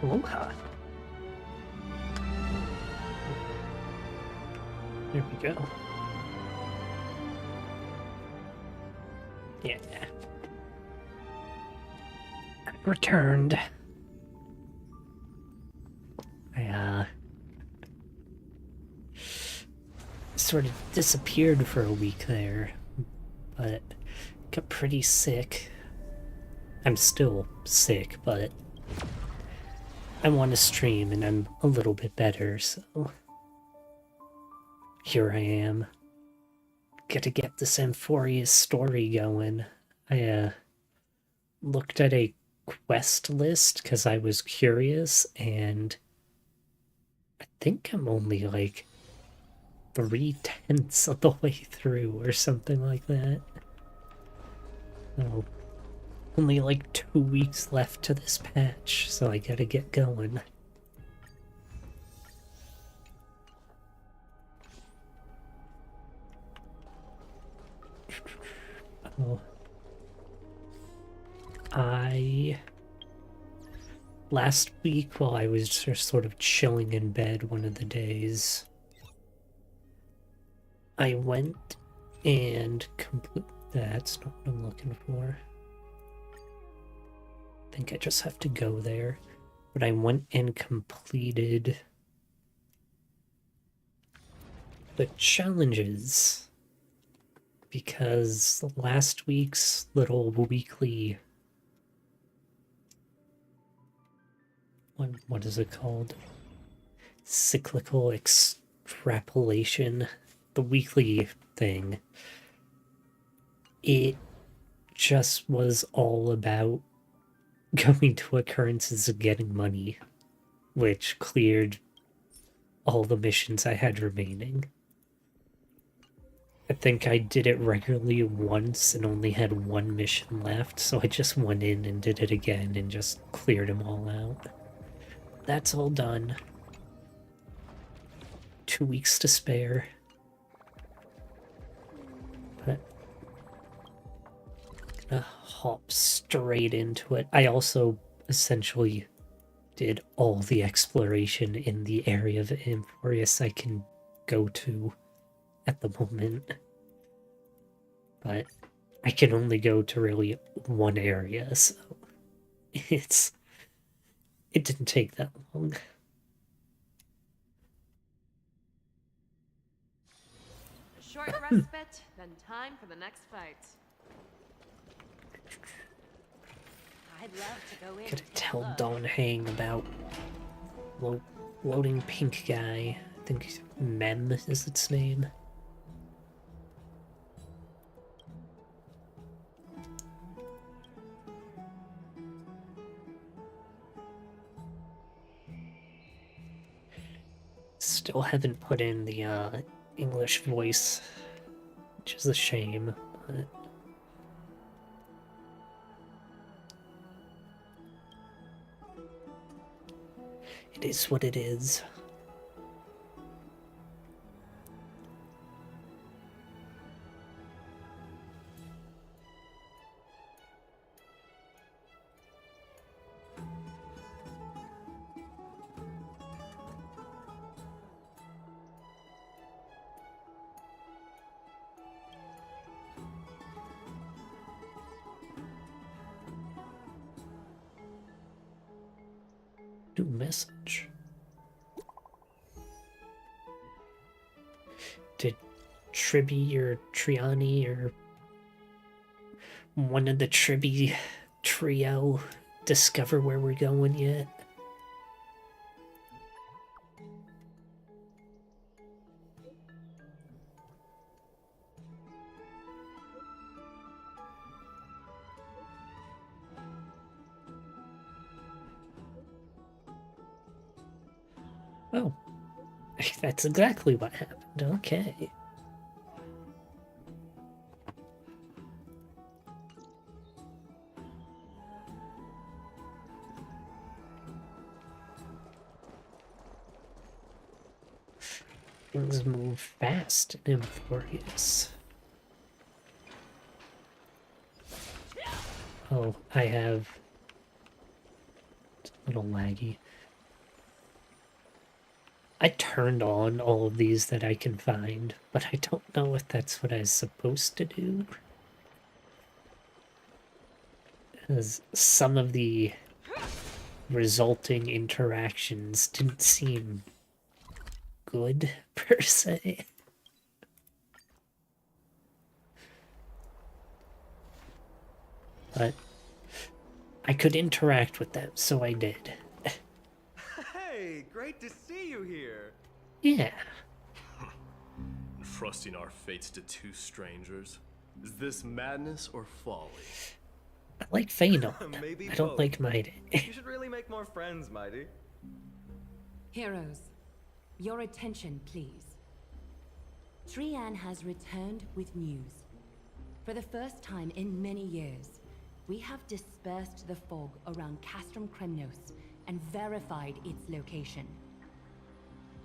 Aloha. There we go. Yeah. I've returned. I, sort of disappeared for a week there, but got pretty sick. I'm still sick, but I want to stream and I'm a little bit better, so here I am. Gotta get this Amphoreus story going. I looked at a quest list because I was curious, and I think I'm only like 3/10 of the way through or something like that. Oh, only like 2 weeks left to this patch, so I gotta get going. Oh. Last week, while I was just sort of chilling in bed one of the days, I went and that's not what I'm looking for. I think I just have to go there. But I went and completed the challenges because last week's little weekly... What is it called? Cyclical extrapolation. The weekly thing. It just was all about going to occurrences and getting money, which cleared all the missions I had remaining. I think I did it regularly once and only had one mission left, so I just went in and did it again and just cleared them all out. That's all done. 2 weeks to spare. But I'm gonna hop straight into it. I also essentially did all the exploration in the area of Amphoreus I can go to at the moment. But I can only go to really one area, so it didn't take that long. A short respite, then time for the next fight. I'd love to go in. Gotta tell Don Hang about loading pink guy. I think Mem is its name. Still haven't put in the English voice, which is a shame, but it is what it is. New message. Did Tribby or Triani or one of the Tribby trio discover where we're going yet? Oh, that's exactly what happened. Okay. Things move fast in Amphoreus. Oh, I have... It's a little laggy. I turned on all of these that I can find, but I don't know if that's what I was supposed to do. Because some of the resulting interactions didn't seem good, per se. But I could interact with them, so I did. Hey, great to see you here. Yeah. Trusting our fates to two strangers? Is this madness or folly? I like Feynord. Maybe I don't both. like Mighty. You should really make more friends, Mighty. Heroes, your attention, please. Trian has returned with news. For the first time in many years, we have dispersed the fog around Castrum Kremnos and verified its location.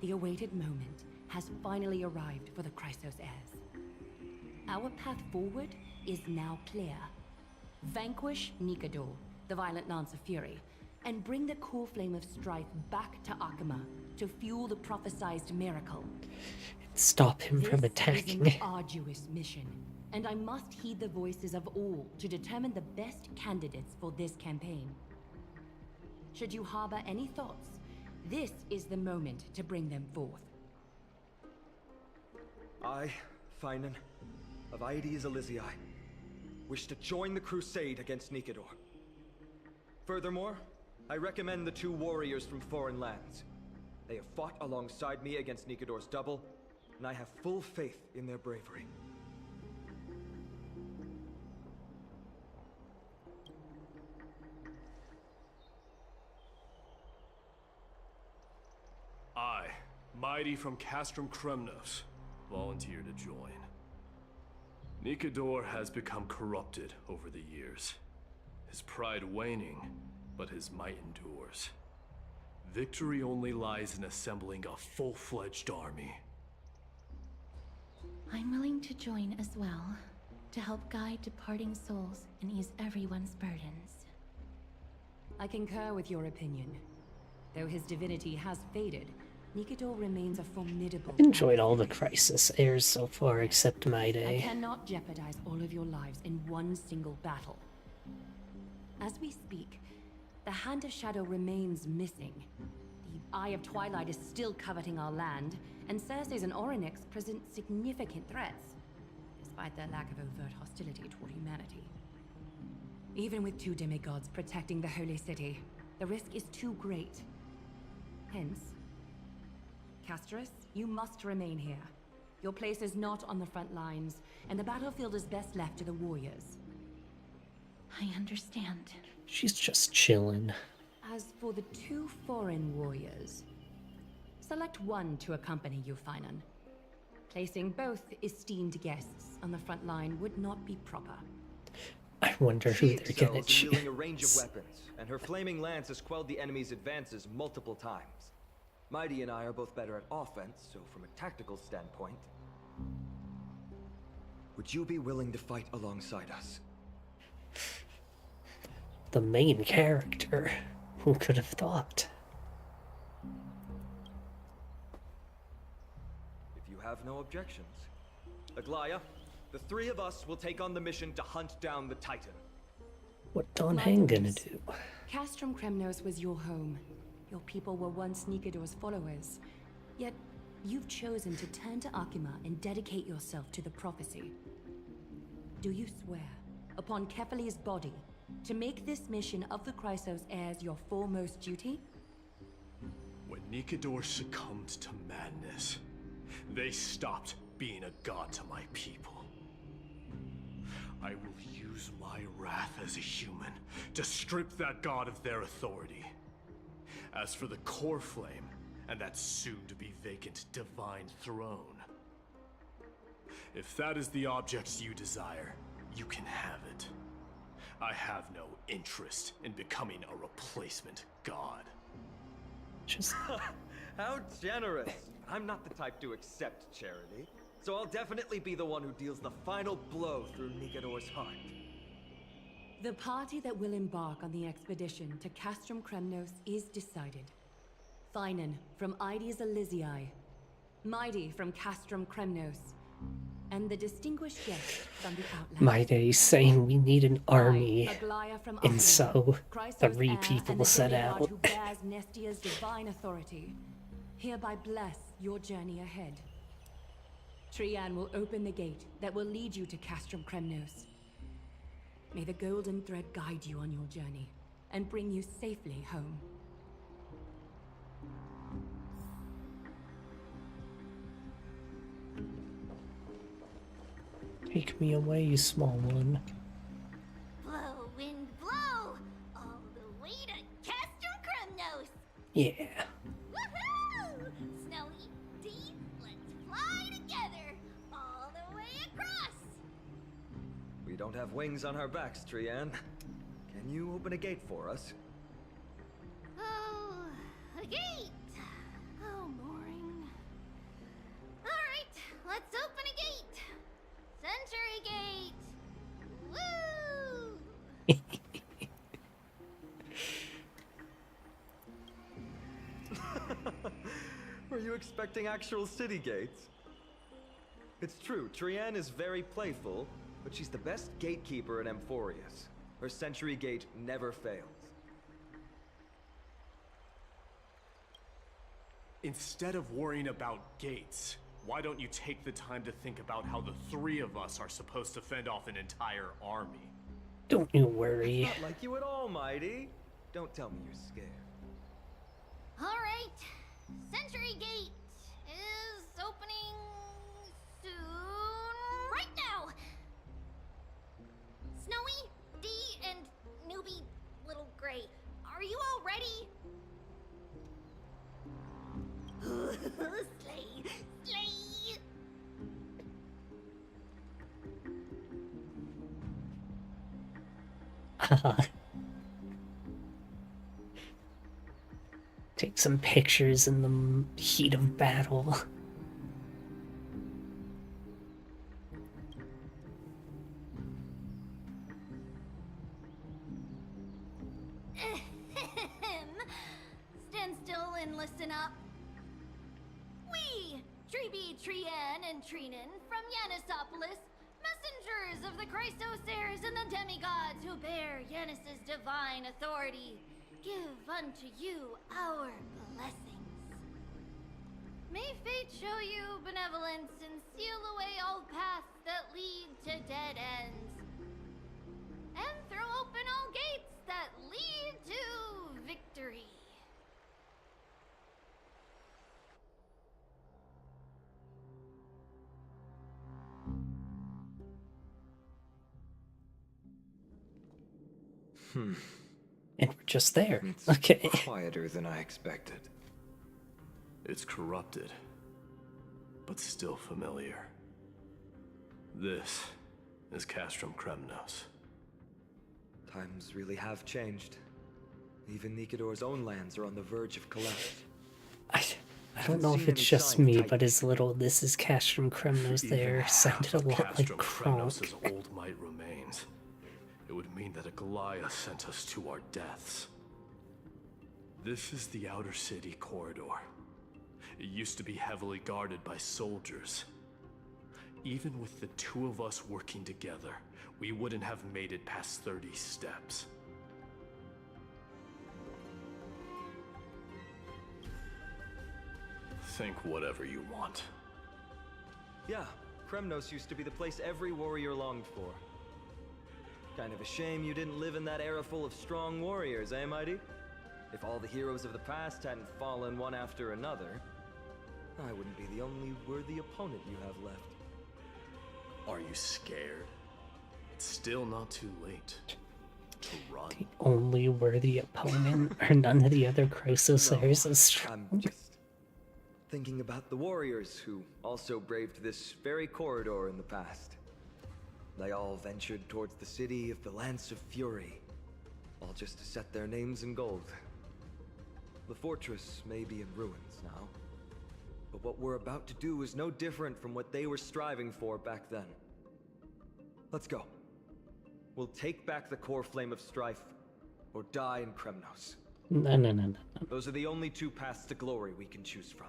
The awaited moment has finally arrived for the Chrysos heirs. Our path forward is now clear. Vanquish Nikador, the violent Lance of Fury, and bring the core flame of strife back to Akama to fuel the prophesized miracle. Stop him from This attacking. is an arduous mission, and I must heed the voices of all to determine the best candidates for this campaign. Should you harbor any thoughts, this is the moment to bring them forth. I, Finan, of Aedes Elysiae, wish to join the crusade against Nikador. Furthermore, I recommend the two warriors from foreign lands. They have fought alongside me against Nikador's double, and I have full faith in their bravery. I, Mighty from Castrum Kremnos, volunteer to join. Nikador has become corrupted over the years. His pride waning, but his might endures. Victory only lies in assembling a full-fledged army. I'm willing to join as well, to help guide departing souls and ease everyone's burdens. I concur with your opinion. Though his divinity has faded, Nikador remains a formidable... Enjoyed all the Crisis airs so far, except My I Day. cannot jeopardize all of your lives in one single battle. As we speak, the Hand of Shadow remains missing. The Eye of Twilight is still coveting our land, and Circes and Orynyx present significant threats, despite their lack of overt hostility toward humanity. Even with two demigods protecting the Holy City, the risk is too great. Hence, Casterus, you must remain here. Your place is not on the front lines, and the battlefield is best left to the warriors. I understand. She's just chilling. As for the two foreign warriors, select one to accompany you, Finan. Placing both esteemed guests on the front line would not be proper. I wonder who She they're gonna excels in wielding a choose. range of weapons, and her flaming lance has quelled the enemy's advances multiple times. Mighty and I are both better at offense, so from a tactical standpoint... Would you be willing to fight alongside us? The main character. Who could have thought? If you have no objections. Aglaya, the three of us will take on the mission to hunt down the Titan. What Don Hang gonna do? Castrum Kremnos was your home. Your people were once Nikador's followers. Yet, you've chosen to turn to Akima and dedicate yourself to the prophecy. Do you swear, upon Kefali's body, to make this mission of the Chrysos heirs your foremost duty? When Nikador succumbed to madness, they stopped being a god to my people. I will use my wrath as a human to strip that god of their authority. As for the core flame, and that soon-to-be vacant divine throne, if that is the object you desire, you can have it. I have no interest in becoming a replacement god. Just How generous! I'm not the type to accept charity, so I'll definitely be the one who deals the final blow through Nikador's heart. The party that will embark on the expedition to Castrum Kremnos is decided. Finan from Ides Elysiae, Mighty from Castrum Kremnos, and the distinguished guest from the Outlands. My days saying we need an army, Aglaia from and Upland, so Chrysos 3 heir people and the set demigod out. who bears Nestia's divine authority, hereby bless your journey ahead. Trian will open the gate that will lead you to Castrum Kremnos. May the golden thread guide you on your journey and bring you safely home. Take me away, you small one. Blow, wind, blow! All the way to Castrum Kremnos! Yeah. Woohoo! Snowy, Dee, let's fly together! All the way across! We don't have wings on our backs, Trian. Can you open a gate for us? Oh, a gate! Oh, boring. Alright, let's open a gate! Century Gate! Woo! Were you expecting actual city gates? It's true, Trian is very playful, but she's the best gatekeeper in Amphoreus. Her Century Gate never fails. Instead of worrying about gates, why don't you take the time to think about how the 3 of us are supposed to fend off an entire army? Don't you worry. Not like you at all, Mighty. Don't tell me you're scared. Alright, Century Gate is opening soon. Right now! Snowy, Dee, and newbie Little Gray, are you all ready? Slay! Slay! Take some pictures in the heat of battle. Stand still and listen up. We, Treeby, Trian, and Trinan from Yanisopolis, messengers of the Chrysos heirs and the demigods who bear Yanis's divine authority, give unto you our blessings. May fate show you benevolence and seal away all paths that lead to dead ends, and throw open all gates that lead to victory. And we're just there. It's Okay. quieter than I expected. It's corrupted, but still familiar. This is Castrum Kremnos. Times really have changed. Even Nikidor's own lands are on the verge of collapse. I don't know if it's just me, but his little "this is Castrum Kremnos" there Even sounded half a of lot like Castrum Kronk. Kremnos' old might remains. It would mean that Aglaia sent us to our deaths. This is the outer city corridor. It used to be heavily guarded by soldiers. Even with the 2 of us working together, we wouldn't have made it past 30 steps. Think whatever you want. Yeah, Kremnos used to be the place every warrior longed for. Kind of a shame you didn't live in that era full of strong warriors, eh, Mighty? If all the heroes of the past hadn't fallen one after another, I wouldn't be the only worthy opponent you have left. Are you scared? It's still not too late to run. The only worthy opponent, or none of the other Chrysos heirs is strong. I'm just thinking about the warriors who also braved this very corridor in the past. They all ventured towards the city of the Lance of Fury, all just to set their names in gold. The fortress may be in ruins now, but what we're about to do is no different from what they were striving for back then. Let's go. We'll take back the core flame of strife, or die in Kremnos. No, no, no, no. Those are the only two paths to glory we can choose from.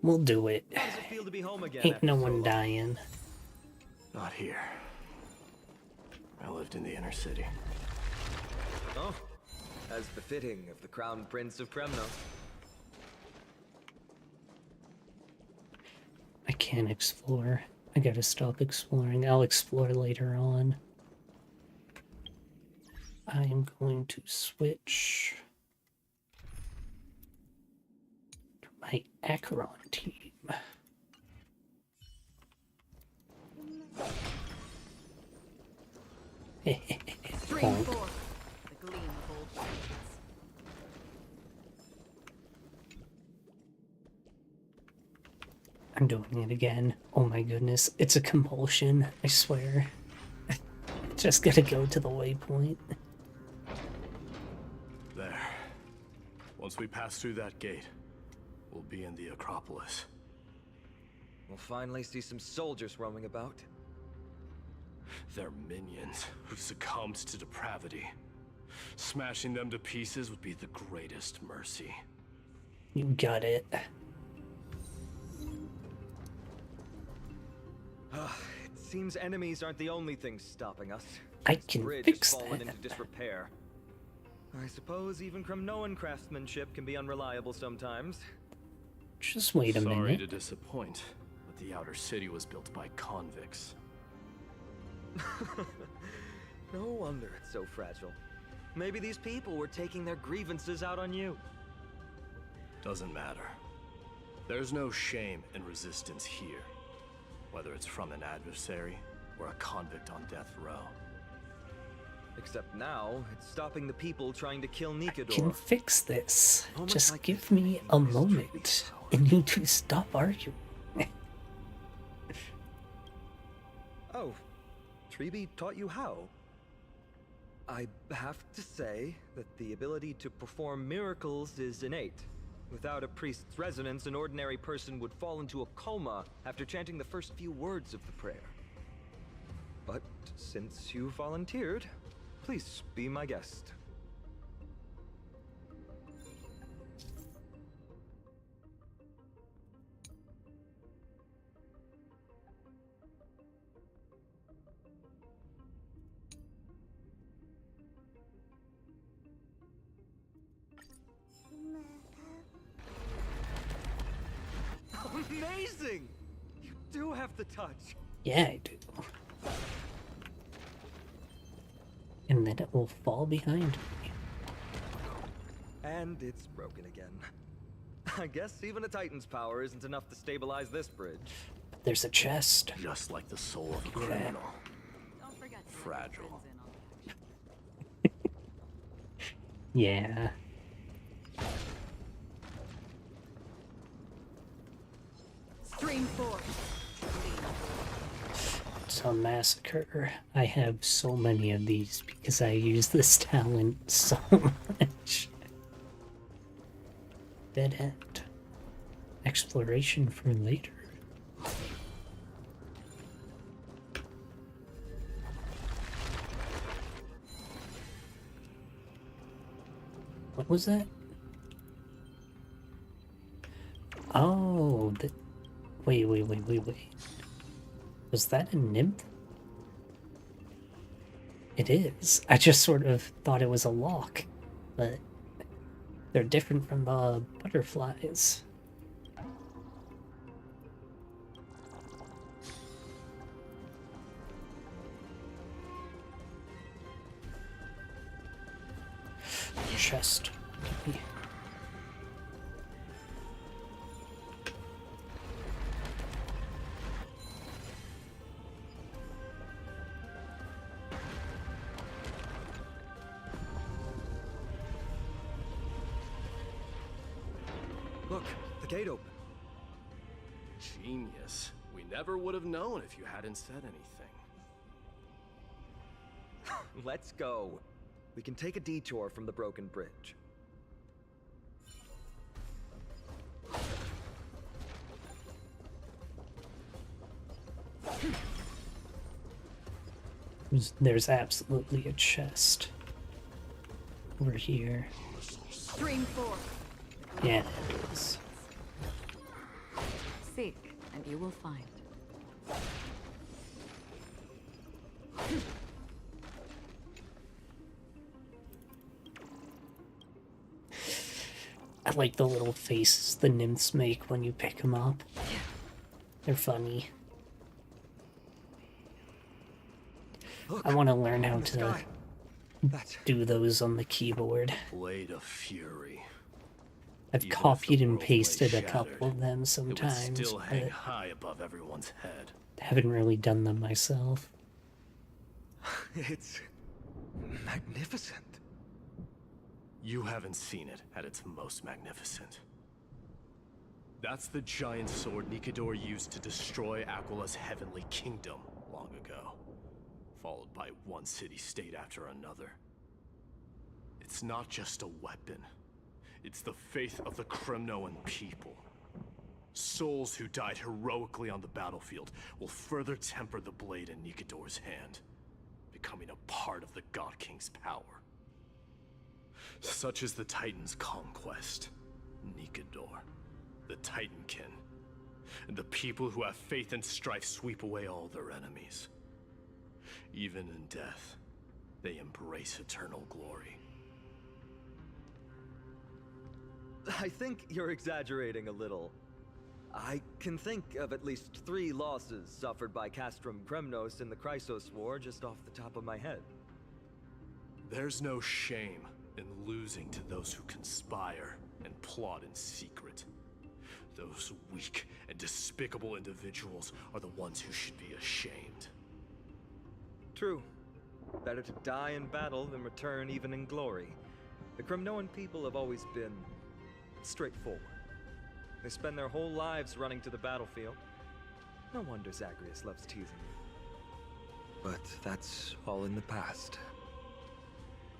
We'll do it. How does it feel to be home again Ain't after no so one long? dying. Not here. I lived in the inner city. Oh, as befitting of the Crown Prince of Kremnos. I can't explore. I gotta stop exploring. I'll explore later on. I am going to switch to my Acheron team. Stream Bonk. forth the gleam of old friends. I'm doing it again. Oh my goodness. It's a compulsion, I swear. Just gotta go to the waypoint. There. Once we pass through that gate, we'll be in the Acropolis. We'll finally see some soldiers roaming about. They're minions who succumbed to depravity. Smashing them to pieces would be the greatest mercy. You got it. It seems enemies aren't the only things stopping us. I This can bridge fix has fallen that. into disrepair. I suppose even Kremnoan craftsmanship can be unreliable sometimes. Just wait a Sorry minute. to disappoint, but the outer city was built by convicts. No wonder it's so fragile. Maybe these people were taking their grievances out on you. Doesn't matter. There's no shame in resistance here, whether it's from an adversary or a convict on death row. Except now, it's stopping the people trying to kill Can Nikador. fix this. Moments Just like give this me make a me miss moment. Treebeard's power. And you two stop arguing. Oh, Treeby taught you how? I have to say that the ability to perform miracles is innate. Without a priest's resonance, an ordinary person would fall into a coma after chanting the first few words of the prayer. But since you volunteered, please be my guest. Amazing! You do have the touch. Yeah, I do. And then it will fall behind me. And it's broken again. I guess even a Titan's power isn't enough to stabilize this bridge. There's a chest. Just like the soul of a Yeah. criminal. Don't forget to let your Fragile. friends in on that. Yeah. Stream forth. So massacre. I have so many of these because I use this talent so much. Dead end. Exploration for later. What was that? Oh, the... Wait. Was that a nymph? It is. I just sort of thought it was a lock, but they're different from the butterflies. Chest. Okay. Look, the gate open. Genius. We never would have known if you hadn't said anything. Let's go. We can take a detour from the broken bridge. There's absolutely a chest. Over here. Stream forth. Yeah, it is. Seek, and you will find. I like the little faces the nymphs make when you pick them up. They're funny. Look, I want to learn how in the to sky. That's do those on the keyboard. Blade of Fury. I've Even if copied the and world lay pasted a shattered, couple of them It would sometimes, still hang but high above everyone's head. haven't really done them myself. it's magnificent. You haven't seen it at its most magnificent. That's the giant sword Nikador used to destroy Aquila's heavenly kingdom long ago, followed by one city-state after another. It's not just a weapon. It's the faith of the Kremnoan people. Souls who died heroically on the battlefield will further temper the blade in Nikador's hand, becoming a part of the God King's power. Such is the Titan's conquest. Nikador, the Titankin, and the people who have faith and strife sweep away all their enemies. Even in death, they embrace eternal glory. I think you're exaggerating a little. I can think of at least 3 losses suffered by Castrum Kremnos in the Chrysos War just off the top of my head. There's no shame in losing to those who conspire and plot in secret. Those weak and despicable individuals are the ones who should be ashamed. True. Better to die in battle than return even in glory. The Kremnoan people have always been straightforward. They spend their whole lives running to the battlefield. No wonder Zagreus loves teasing them. But that's all in the past.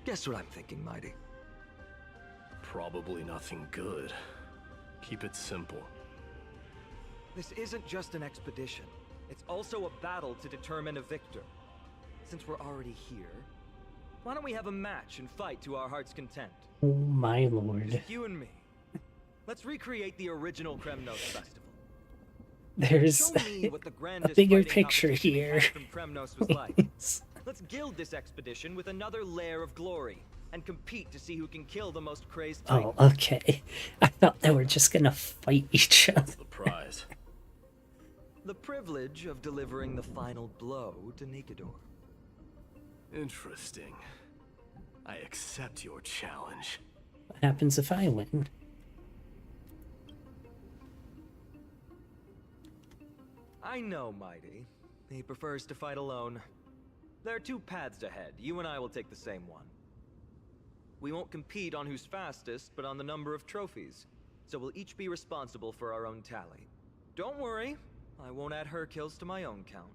Guess what I'm thinking, Mighty? Probably nothing good. Keep it simple. This isn't just an expedition. It's also a battle to determine a victor. Since we're already here, why don't we have a match and fight to our heart's content? Oh my lord. Just you and me. Let's recreate the original Kremnos festival. There's Show me what the a grandest bigger fighting picture competition here. From Kremnos was like. Please. Let's gild this expedition with another layer of glory and compete to see who can kill the most crazed Titan. Oh, okay. I thought they were just gonna fight each other. The prize. The privilege of delivering the final blow to Nikador. Interesting. I accept your challenge. What happens if I win? I know, Mighty. He prefers to fight alone. There are 2 paths ahead. You and I will take the same one. We won't compete on who's fastest, but on the number of trophies. So we'll each be responsible for our own tally. Don't worry, I won't add her kills to my own count.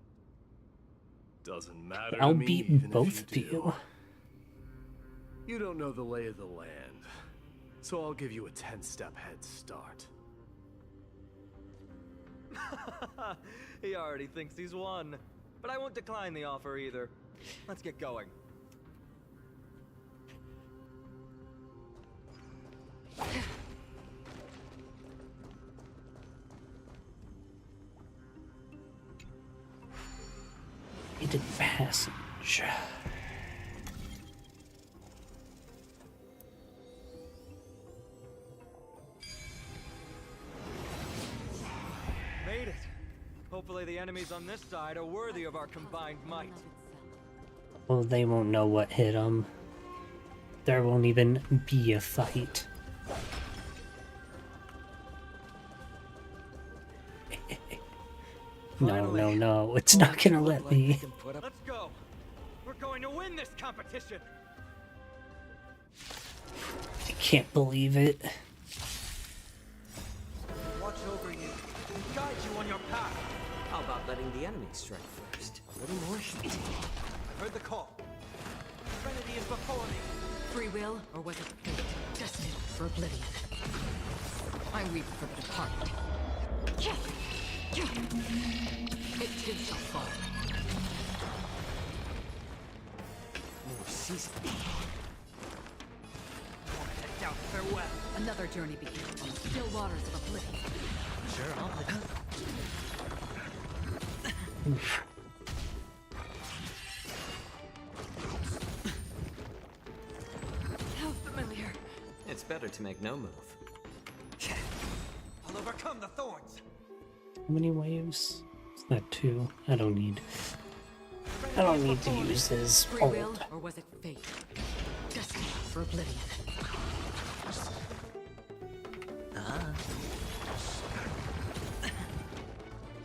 Doesn't matter I'll to me, beat even both if of you you. do. You don't know the lay of the land, so I'll give you a 10-step head start. He already thinks he's won. But I won't decline the offer either. Let's get going. Needed passage. Made it. Hopefully the enemies on this side are worthy of our combined might. Well, they won't know what hit them. There won't even be a fight. No, it's not gonna let me. Let's go. We're going to win this competition. I can't believe it. Watch over you. Guide you on your path. How about letting the enemy strike first? A little more heat. I heard the call. Trinity is before me. Free will, or was it fate? Destined for oblivion. I weep for the departed. It too shall fall. More season. Farewell. Another journey begins on the still waters of oblivion. Sure, I'll let How familiar. It's better to make no move. I'll overcome the thorns. How many waves? Is that 2? I don't need to use his Free ult. will, or was it fate? Destiny for oblivion.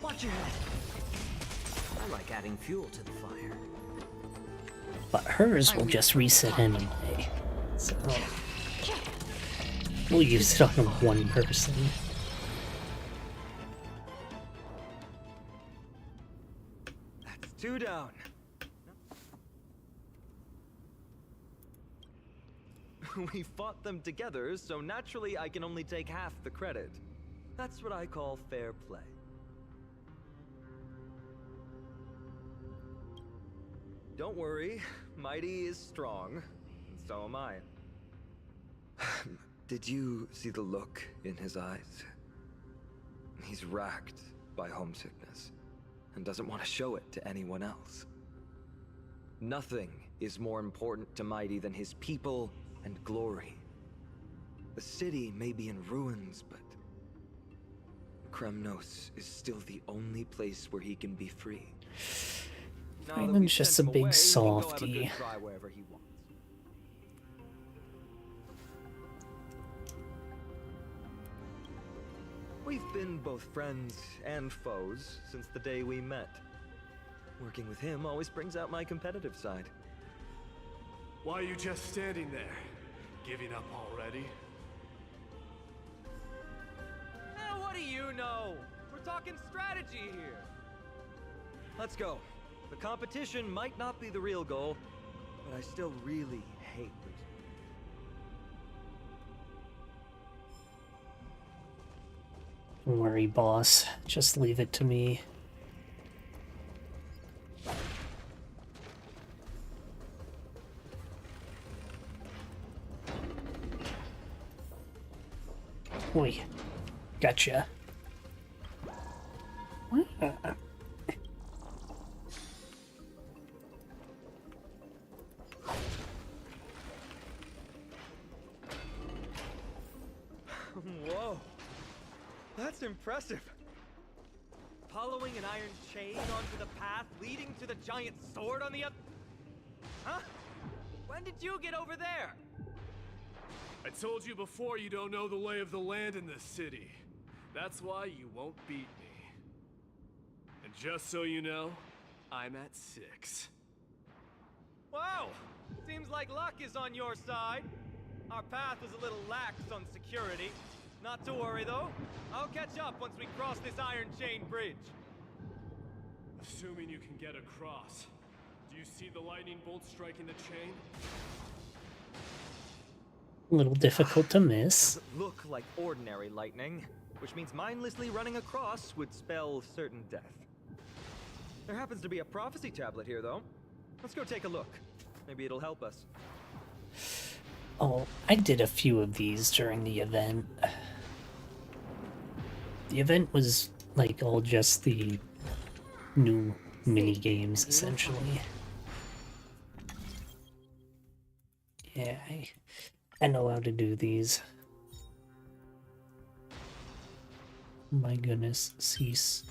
Watch your head. I like adding fuel to the fire. But hers will just reset anyway. So we'll use it on one person. That's 2 down. We fought them together, so naturally I can only take half the credit. That's what I call fair play. Don't worry, Mighty is strong, and so am I. Did you see the look in his eyes? He's racked by homesickness, and doesn't want to show it to anyone else. Nothing is more important to Mighty than his people and glory. The city may be in ruins, but Kremnos is still the only place where he can be free. Now that Iron's we've just sent a him big away, he can go have a softy. good try wherever he wants. We've been both friends and foes since the day we met. Working with him always brings out my competitive side. Why are you just standing there? Giving up already? What do you know? We're talking strategy here. Let's go. The competition might not be the real goal, but I still really hate losing. Don't worry, boss. Just leave it to me. Oi. Gotcha. Whoa. That's impressive. Following an iron chain onto the path leading to the giant sword on the other... Huh? When did you get over there? I told you before you don't know the lay of the land in this city. That's why you won't beat me. And just so you know, I'm at 6. Wow! Seems like luck is on your side. Our path was a little lax on security. Not to worry, though. I'll catch up once we cross this iron chain bridge. Assuming you can get across. Do you see the lightning bolt striking the chain? A little difficult to miss. Doesn't look like ordinary lightning, which means mindlessly running across would spell certain death. There happens to be a prophecy tablet here, though. Let's go take a look. Maybe it'll help us. Oh, I did a few of these during the event. The event was like all just the new mini games, essentially. Yeah, I know how to do these. My goodness, cease.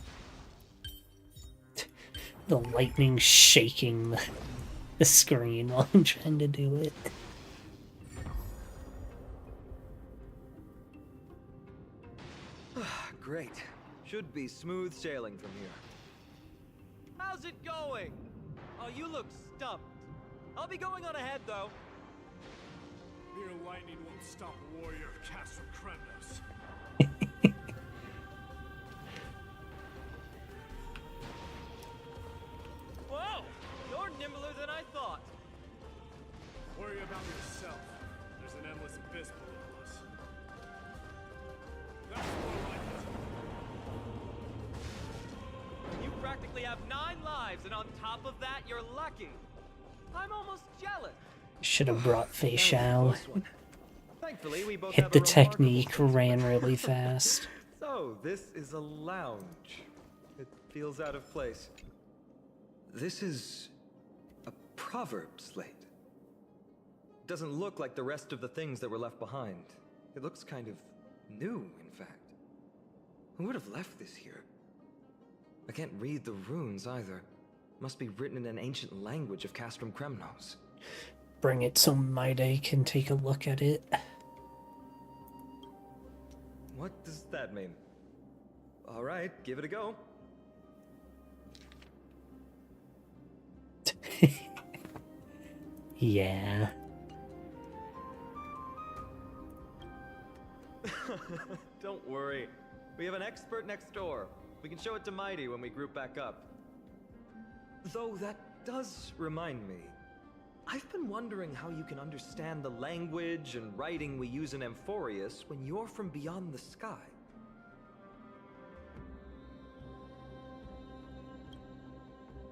The lightning shaking the screen while I'm trying to do it. Great. Should be smooth sailing from here. How's it going? Oh, you look stumped. I'll be going on ahead, though. Mere lightning won't stop a warrior of Castle Kremnos. Whoa! You're nimbler than I thought. Worry about yourself. There's an endless abyss below us. That's more like it. You practically have 9 lives, and on top of that, you're lucky. I'm almost jealous. Should have brought Fei Shao. Thankfully, we both hit have the a remarkable technique, sense of ran humor. really fast. So, this is a lounge. It feels out of place. This is a proverb slate. It doesn't look like the rest of the things that were left behind. It looks kind of new, in fact. Who would have left this here? I can't read the runes either. Must be written in an ancient language of Castrum Kremnos. Bring it so Maide can take a look at it. What does that mean? Alright, give it a go. Yeah. Don't worry. We have an expert next door. We can show it to Mighty when we group back up. Though that does remind me. I've been wondering how you can understand the language and writing we use in Amphoreus when you're from beyond the sky.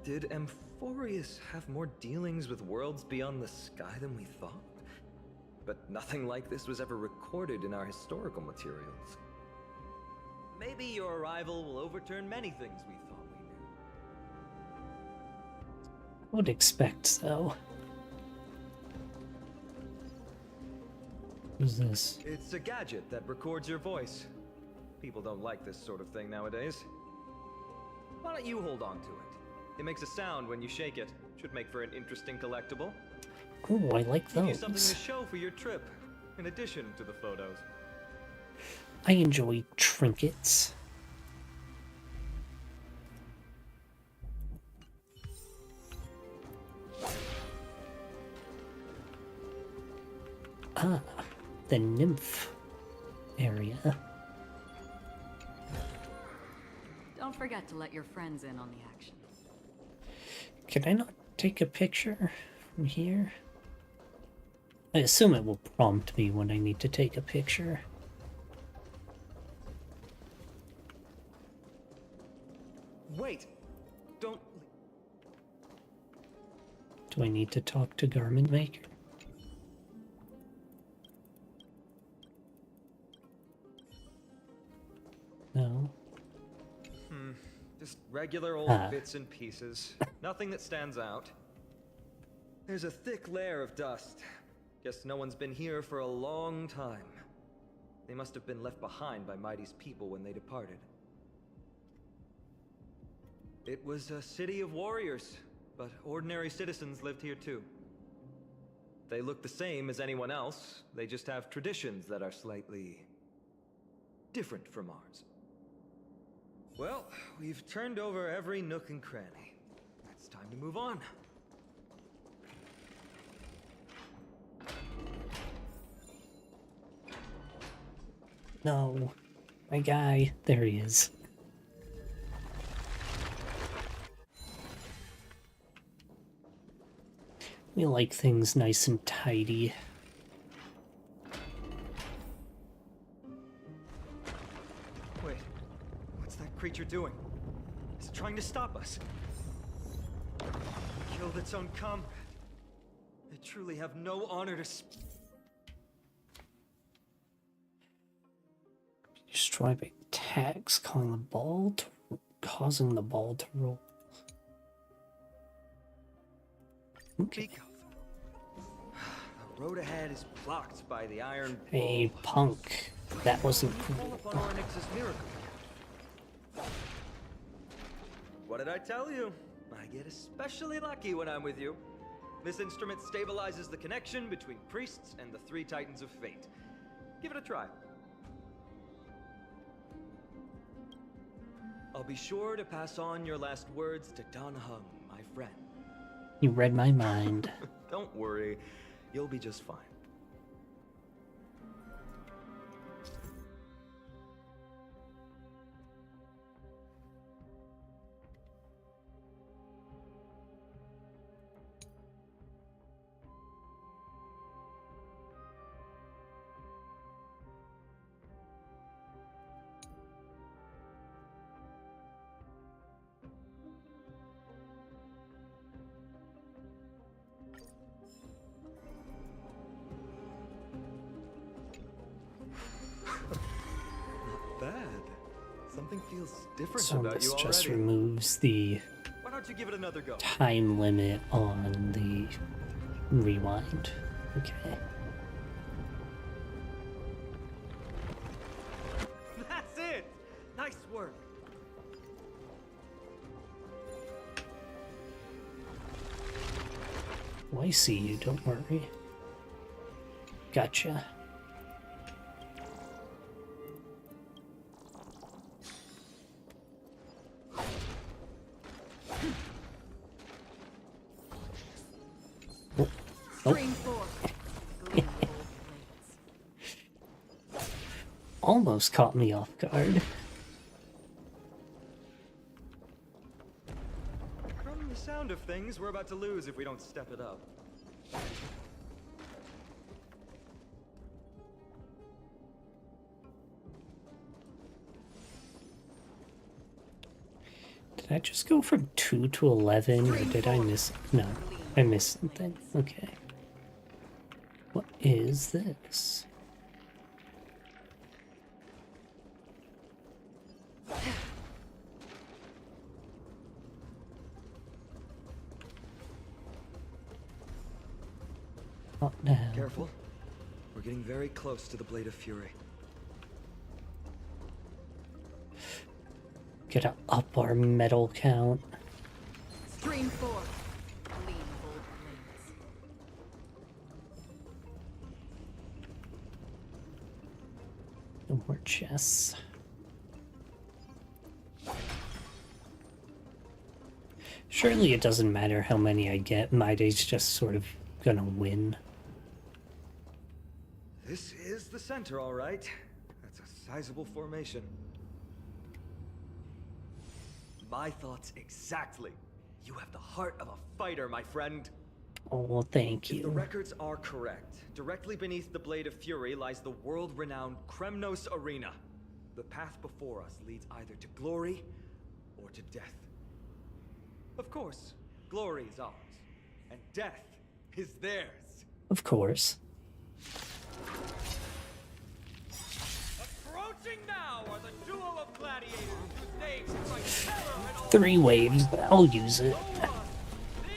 Did Amphoreus have more dealings with worlds beyond the sky than we thought? But nothing like this was ever recorded in our historical materials. Maybe your arrival will overturn many things we thought we knew. I would expect so. Who's this? It's a gadget that records your voice. People don't like this sort of thing nowadays. Why don't you hold on to it? It makes a sound when you shake it. Should make for an interesting collectible. Oh, I like Give you something to those. show for your trip, in addition to the photos. I enjoy trinkets. Ah, the nymph area. Don't forget to let your friends in on the action. Can I not take a picture from here? I assume it will prompt me when I need to take a picture. Wait! Don't... Do I need to talk to Garment Maker? No. Just regular old bits and pieces. Nothing that stands out. There's a thick layer of dust. Guess no one's been here for a long time. They must have been left behind by Mighty's people when they departed. It was a city of warriors, but ordinary citizens lived here too. They look the same as anyone else. They just have traditions that are slightly different from ours. Well, we've turned over every nook and cranny. It's time to move on. No. My guy. There he is. We like things nice and tidy. Wait, what's that creature doing? It's trying to stop us. It killed its own comrade. They truly have no honor to Destroy by attacks, causing the ball to roll. Okay. speak of. The road ahead is blocked by the iron Hey, wall. punk. That wasn't Call cool. upon Onyx's miracle. What did I tell you? I get especially lucky when I'm with you. This instrument stabilizes the connection between priests and the three titans of fate. Give it a try. I'll be sure to pass on your last words to Dan Hung, my friend. You read my mind. Don't worry, you'll be just fine. feels different So about this you just already. removes the Why don't you give it another go? time limit on the rewind. Okay. That's it! Nice work! Oh, I see you, don't worry. Gotcha. Oh, oh. Stream 4. Gleaming gold blades. Almost caught me off guard. From the sound of things, we're about to lose if we don't step it up. Did I just go from 2 to 11, or did I miss? No, I missed something. Okay. What is this? Not now. Careful. We're getting very close to the Blade of Fury. Gotta up our metal count. Stream 4. Gleaming gold blades. No more chests. Surely it doesn't matter how many I get. Maide's just sort of gonna win. This is the center, all right. That's a sizable formation. My thoughts exactly. You have the heart of a fighter, my friend. Oh, thank If the you. records are correct, directly beneath the Blade of Fury lies the world-renowned Kremnos Arena. The path before us leads either to glory or to death. Of course, glory is ours, and death is theirs. Of course. Approaching now are the duo of gladiators whose names strike terror in all 3 waves, but I'll use it. the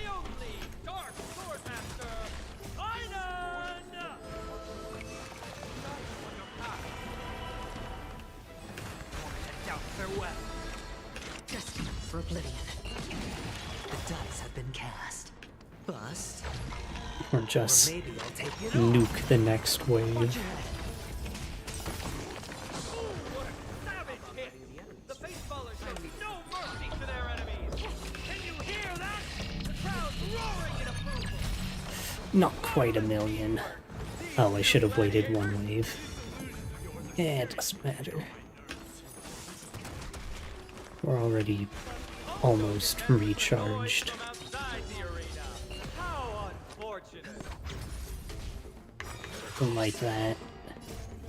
only Dark Swordmaster, Einan! Farewell. Destined for oblivion. The dice have been cast. Bust. Or just Maybe I'll take it. nuke the next wave. What a savage hit! The Faceballers show no mercy to their enemies! Can you hear that? The crowd's roaring in approval! Not quite a million. Oh, I should have waited 1 wave. Yeah, it doesn't matter. We're already almost recharged. From outside the arena! How unfortunate! Don't like that.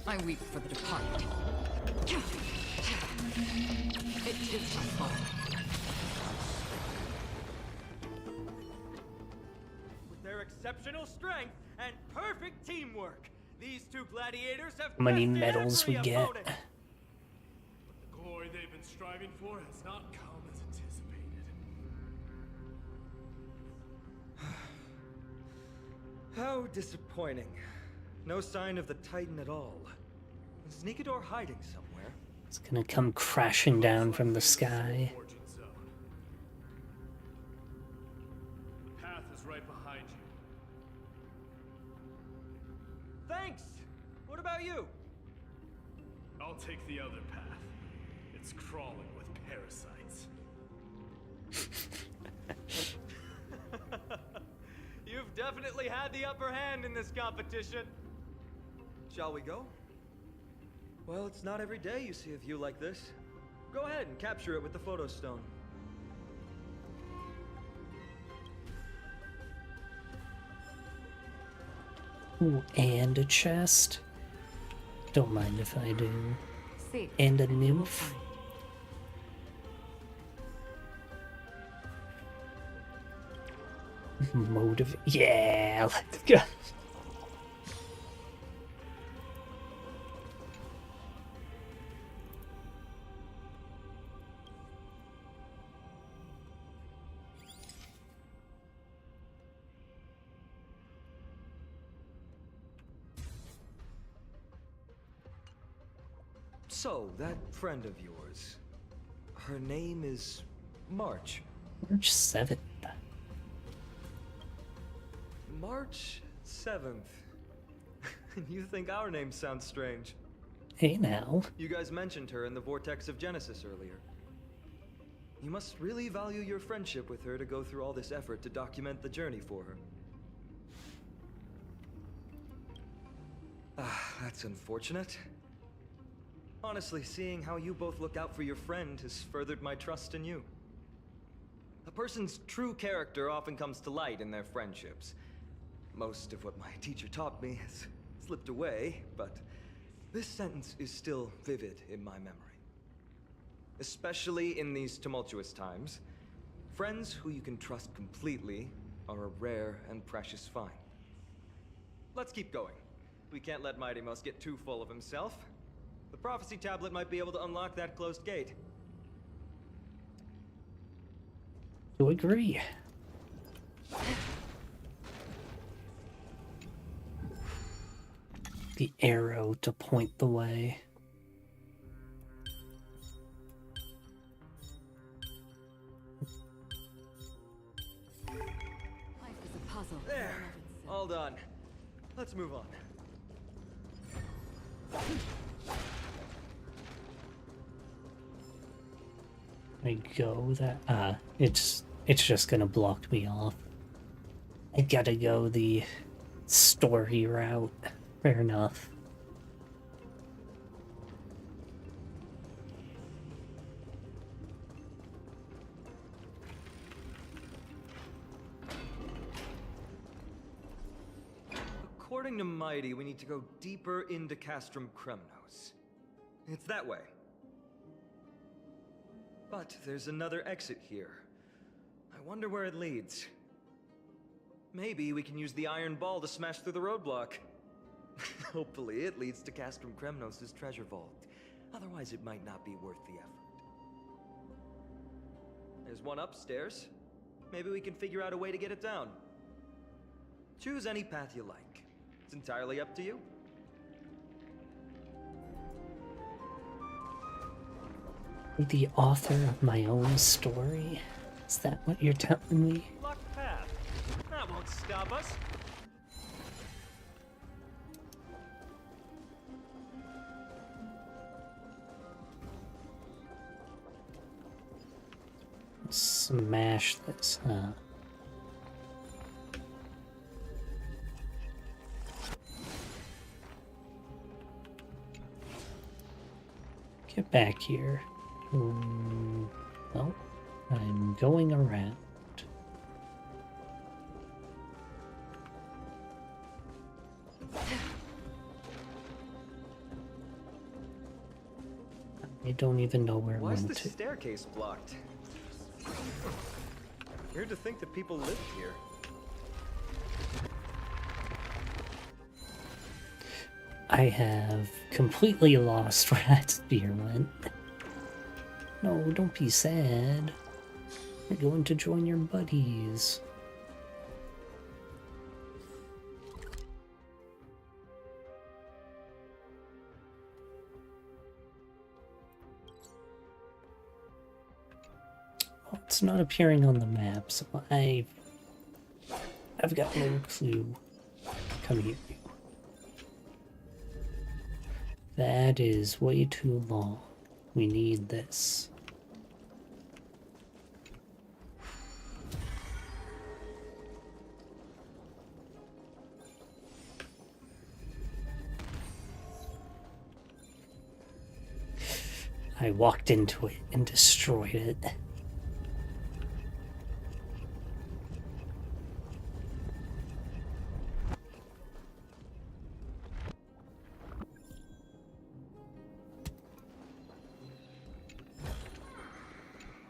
I weep for the departed. It is my fault. With their exceptional strength and perfect teamwork, these two gladiators have How many bested medals every we get? opponent. The glory they've been striving for has not come as anticipated. How disappointing. No sign of the Titan at all. Is Nikador hiding somewhere? It's gonna come crashing down from the sky. Fortune zone. Path is right behind you. Thanks! What about you? I'll take the other path. It's crawling with parasites. You've definitely had the upper hand in this competition. Shall we go? Well, it's not every day you see a view like this. Go ahead and capture it with the photo stone. Ooh, and a chest. Don't mind if I do. Safe. And a nymph. Motive. Yeah, let's go. So, that friend of yours, her name is March. March 7th. March 7th. You think our name sounds strange? Hey now. You guys mentioned her in the Vortex of Genesis earlier. You must really value your friendship with her to go through all this effort to document the journey for her. Ah, that's unfortunate. Honestly, seeing how you both look out for your friend has furthered my trust in you. A person's true character often comes to light in their friendships. Most of what my teacher taught me has slipped away, but this sentence is still vivid in my memory. Especially in these tumultuous times, friends who you can trust completely are a rare and precious find. Let's keep going. We can't let Mighty Mouse get too full of himself. The prophecy tablet might be able to unlock that closed gate. To agree. The arrow to point the way. Life is a puzzle. There! All done. Let's move on. I go that it's just gonna block me off. I gotta go the story route. Fair enough. According to Mighty, we need to go deeper into Castrum Kremnos. It's that way. But there's another exit here. I wonder where it leads. Maybe we can use the iron ball to smash through the roadblock. Hopefully it leads to Castrum Kremnos' treasure vault. Otherwise it might not be worth the effort. There's one upstairs. Maybe we can figure out a way to get it down. Choose any path you like. It's entirely up to you. The author of my own story? Is that what you're telling me? Locked path. That won't stop us. Smash this, huh? Get back here. Well, I'm going around. I don't even know where Why I'm is going the to. staircase blocked? Weird to think that people lived here. I have completely lost where that spear went. No, don't be sad. You're going to join your buddies. Oh, it's not appearing on the map, so I've got no clue. Come here, you. That is way too long. We need this. I walked into it and destroyed it.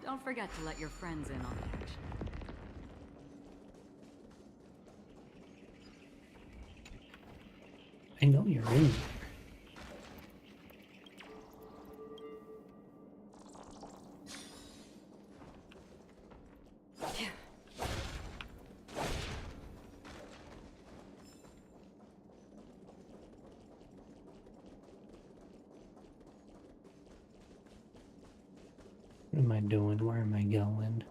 Don't forget to let your friends in on the action. I know you're in there. What am I doing? Where am I going?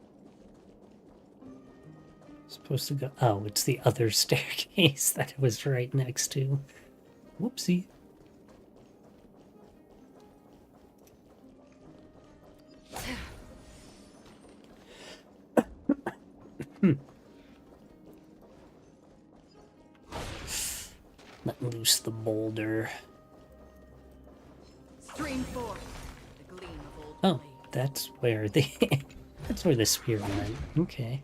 Supposed to go. Oh, it's the other staircase that it was right next to. Whoopsie. Let loose the boulder. Stream forth the gleam of old Oh, blade. that's where the that's where the spear went. Okay.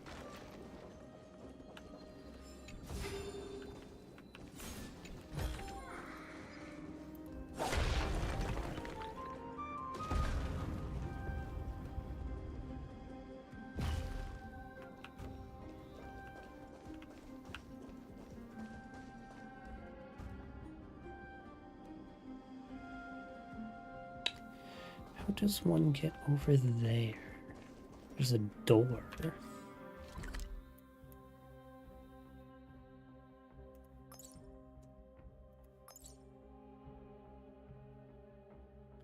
How does one get over there? There's a door.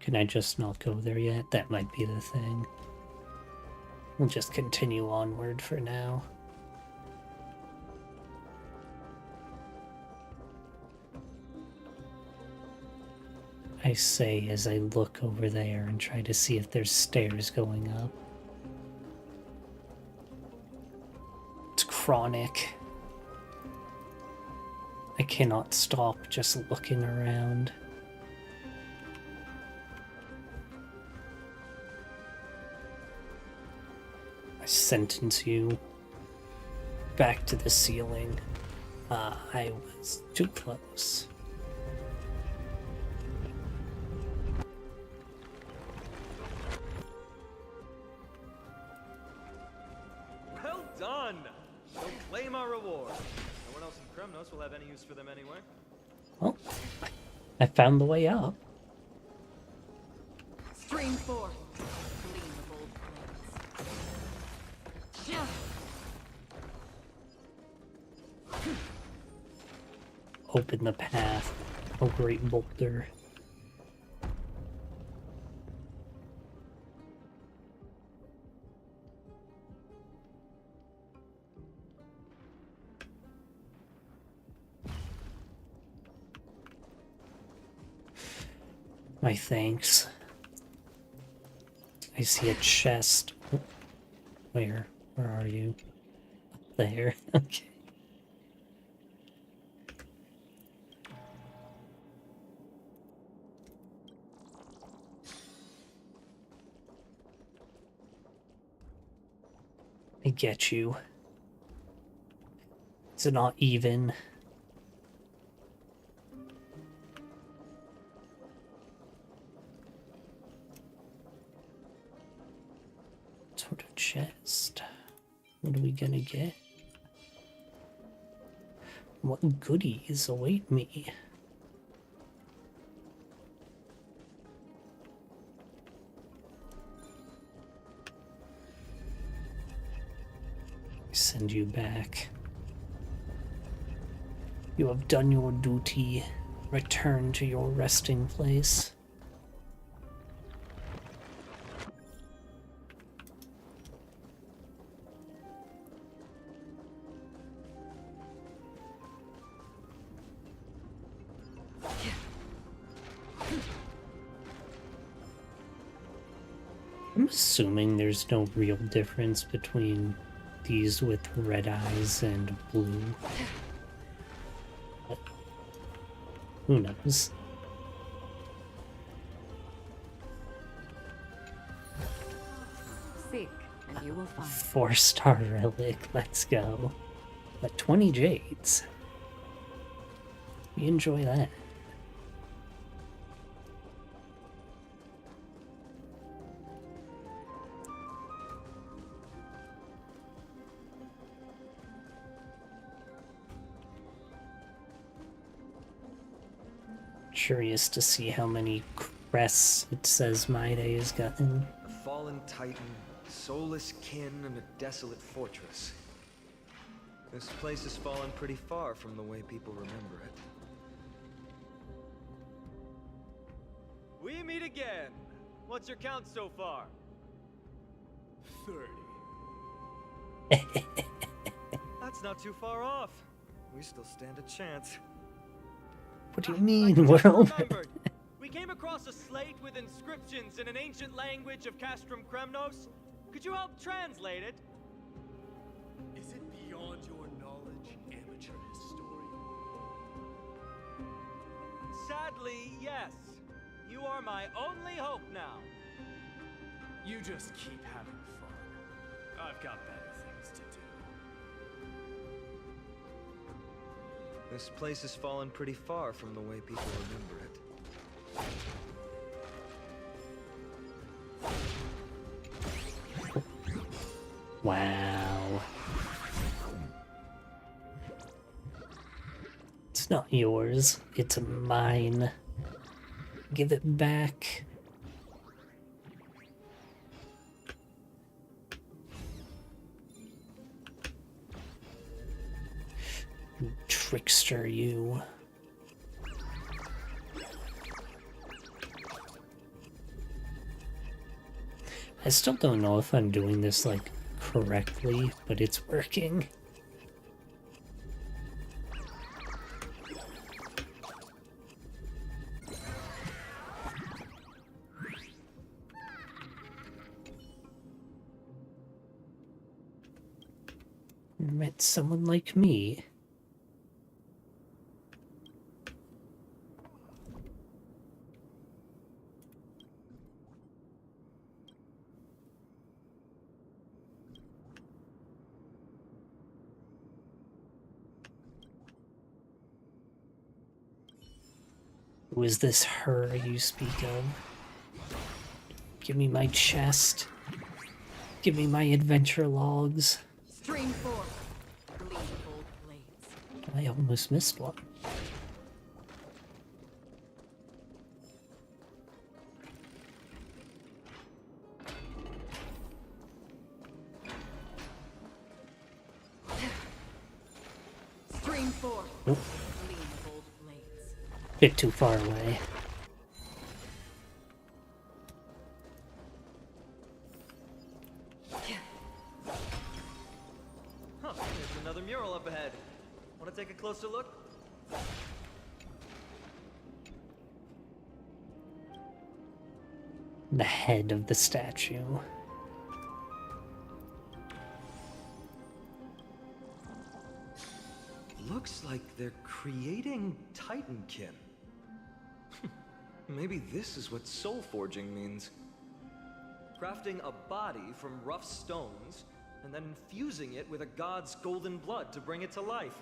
Can I just not go there yet? That might be the thing. We'll just continue onward for now. I say as I look over there and try to see if there's stairs going up. It's chronic. I cannot stop just looking around. I sentence you back to the ceiling. I was too close. Well done! We'll claim our reward. No one else in Kremnos will have any use for them anyway. Well, I found the way up. Stream forth the gleam of old blades. Yeah. Open the path. Oh, great boulder. My thanks. I see a chest. Oh, where? Where are you? Up there. Okay. I get you. It's not even. Sort of chest. What are we gonna get? What goodies await me? I send you back. You have done your duty. Return to your resting place. I'm assuming there's no real difference between these with red eyes and blue. But who knows? Seek, and you will find. 4-star relic, let's go. But 20 jades. We enjoy that. Curious to see how many crests it says Maide has gotten. A fallen titan, soulless kin, and a desolate fortress. This place has fallen pretty far from the way people remember it. We meet again. What's your count so far? 30. That's not too far off. We still stand a chance. What do you I mean? just We're over. remembered. We came across a slate with inscriptions in an ancient language of Castrum Kremnos. Could you help translate it? Is it beyond your knowledge, amateur historian? Sadly, yes. You are my only hope now. You just keep having fun. I've got better things to do. This place has fallen pretty far from the way people remember it. Wow. It's not yours, it's mine. Give it back. You trickster, you. I still don't know if I'm doing this, like, correctly, but it's working. Met someone like me. Who is this her you speak of? Give me my chest. Give me my adventure logs. Stream 4. Gleam bold blades. I almost missed one. Stream 4. Nope. Gleam bold blades. Bit too far away. Huh, there's another mural up ahead. Want to take a closer look? The head of the statue. Looks like they're creating Titankin. Maybe this is what soul forging means. Crafting a body from rough stones, and then infusing it with a god's golden blood to bring it to life.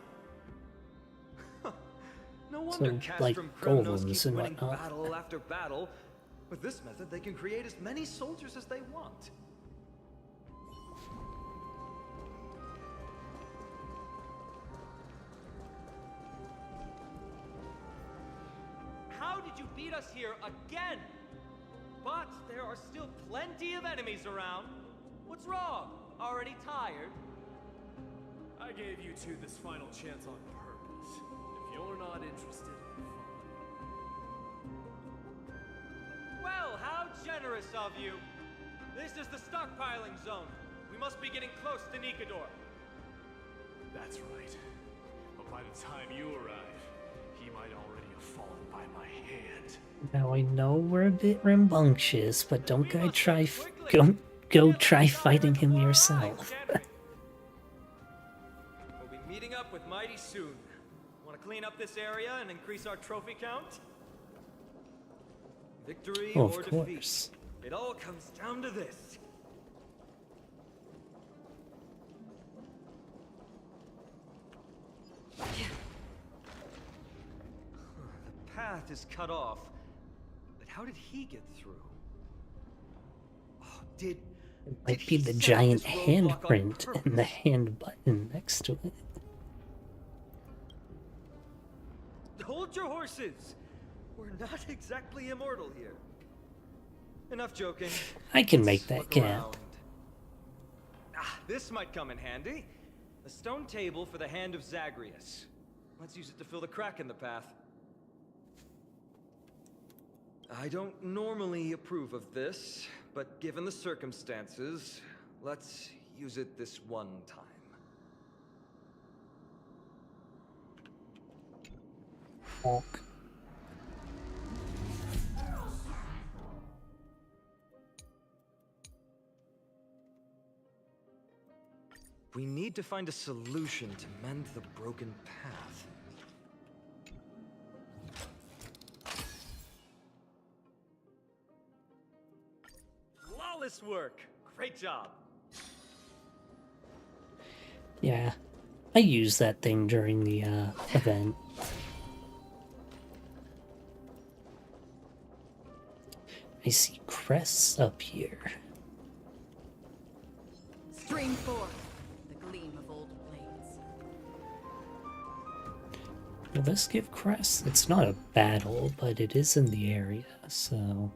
No wonder like Castrum Kremnos golems keeps and winning whatnot. battle after battle. With this method, they can create as many soldiers as they want. How did you beat us here again? But there are still plenty of enemies around. What's wrong? Already tired? I gave you two this final chance on purpose. If you're not interested, fine. Well, how generous of you. This is the stockpiling zone. We must be getting close to Nikador. That's right. But by the time you arrive, he might already have fallen by my hand. Now I know we're a bit rambunctious, but don't go try fighting him yourself. We'll be meeting up with Mighty soon. Want to clean up this area and increase our trophy count? Victory Oh, or of defeat. course. It all comes down to this. The path is cut off. But how did he get through? Oh, did Might he be the set giant this roadblock on handprint and the purpose? hand button next to it. Hold your horses! We're not exactly immortal here. Enough joking. I can Let's make that look gap. around. Ah, this might come in handy. A stone table for the hand of Zagreus. Let's use it to fill the crack in the path. I don't normally approve of this, but given the circumstances, Let's use it this one time. Walk. We need to find a solution to mend the broken path. Flawless work! Great job! Yeah, I used that thing during the event. I see crests up here. Stream forth the gleam of old blades. Will this give crests? It's not a battle, but it is in the area, so...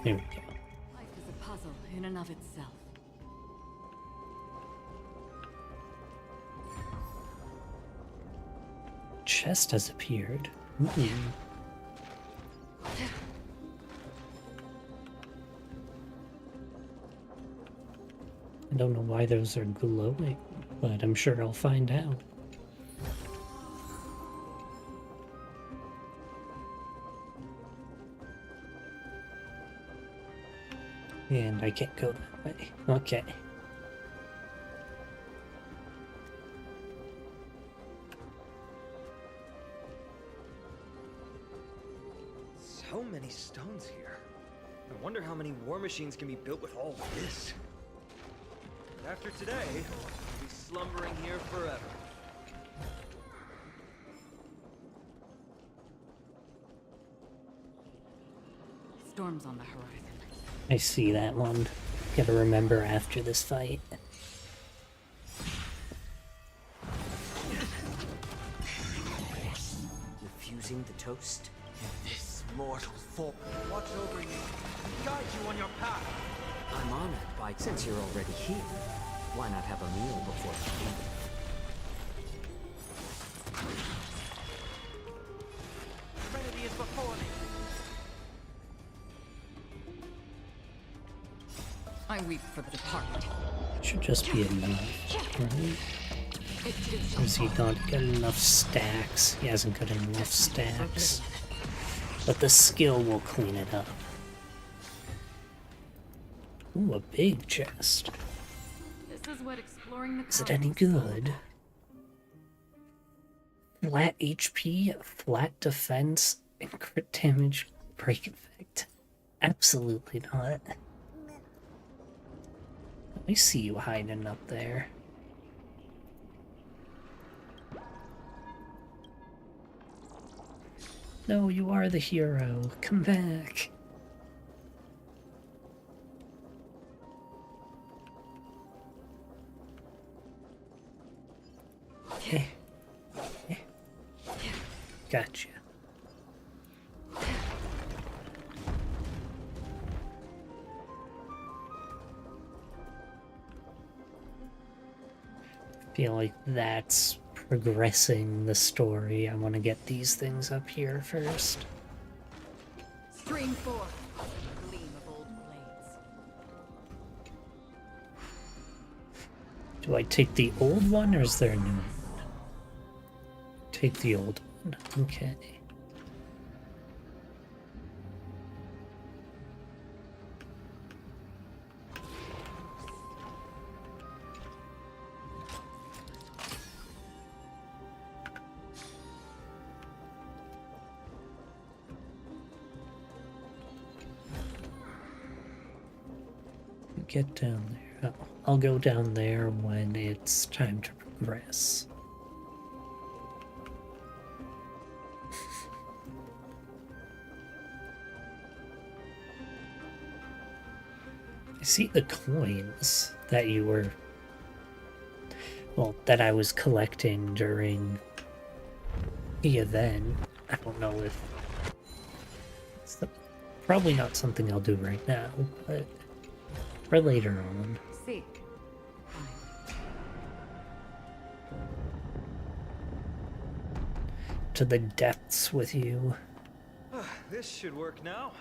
There we go. Life is a puzzle in and of itself. Chest has appeared. Ooh. I don't know why those are glowing, but I'm sure I'll find out. And I can't go that way. Okay. So many stones here. I wonder how many war machines can be built with all this. But after today, I'll be slumbering here forever. Storms on the horizon. I see that one. Gotta remember after this fight. Refusing the toast? This mortal form. Watch over you and guide you on your path. I'm honored by, since you're already here, why not have a meal before you leave? Serenity is before me. I weep for the departed. Should just be enough, right? Has he not got enough stacks? He hasn't got enough stacks. But the skill will clean it up. Ooh, a big chest. This is what exploring the Is it any good? Flat HP, flat defense, and crit damage, break effect. Absolutely not. I see you hiding up there. No, you are the hero. Come back. Okay. Gotcha. Feel like that's progressing the story. I want to get these things up here first. Stream forth the gleam of old blades. Do I take the old one or is there a new one? Take the old one. Okay. Get down there. Oh, I'll go down there when it's time to progress. I see the coins that you were... well, that I was collecting during the event. I don't know if Probably not something I'll do right now, but for later on. Seek. To the depths with you. This should work now.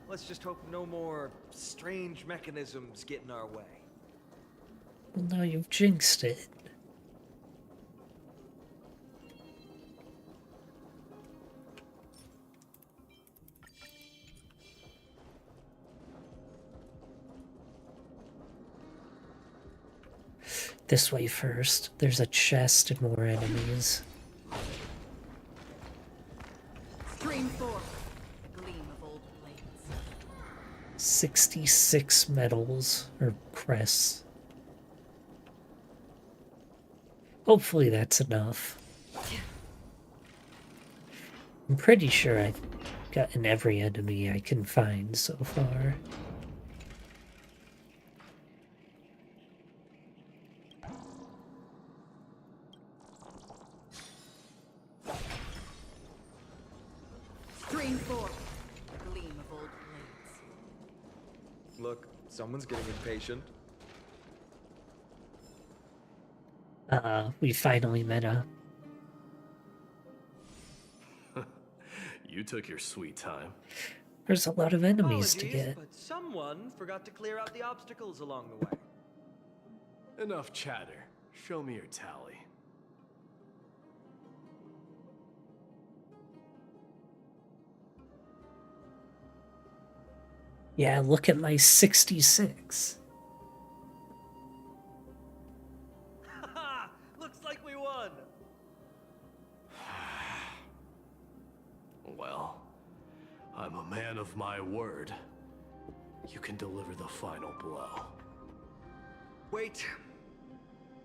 Let's just hope no more strange mechanisms get in our way. Well, now you've jinxed it. This way first. There's a chest and more enemies. Stream 4. The gleam of old blades. 66 medals, or crests. Hopefully that's enough. I'm pretty sure I've gotten every enemy I can find so far. Stream 4. The gleam of old blades. Look, someone's getting impatient. We finally met up. You took your sweet time. There's a lot of enemies to Apologies, get. but someone forgot to clear out the obstacles along the way. Enough chatter. Show me your tally. Yeah, look at my 66. Looks like we won. Well, I'm a man of my word. You can deliver the final blow. Wait.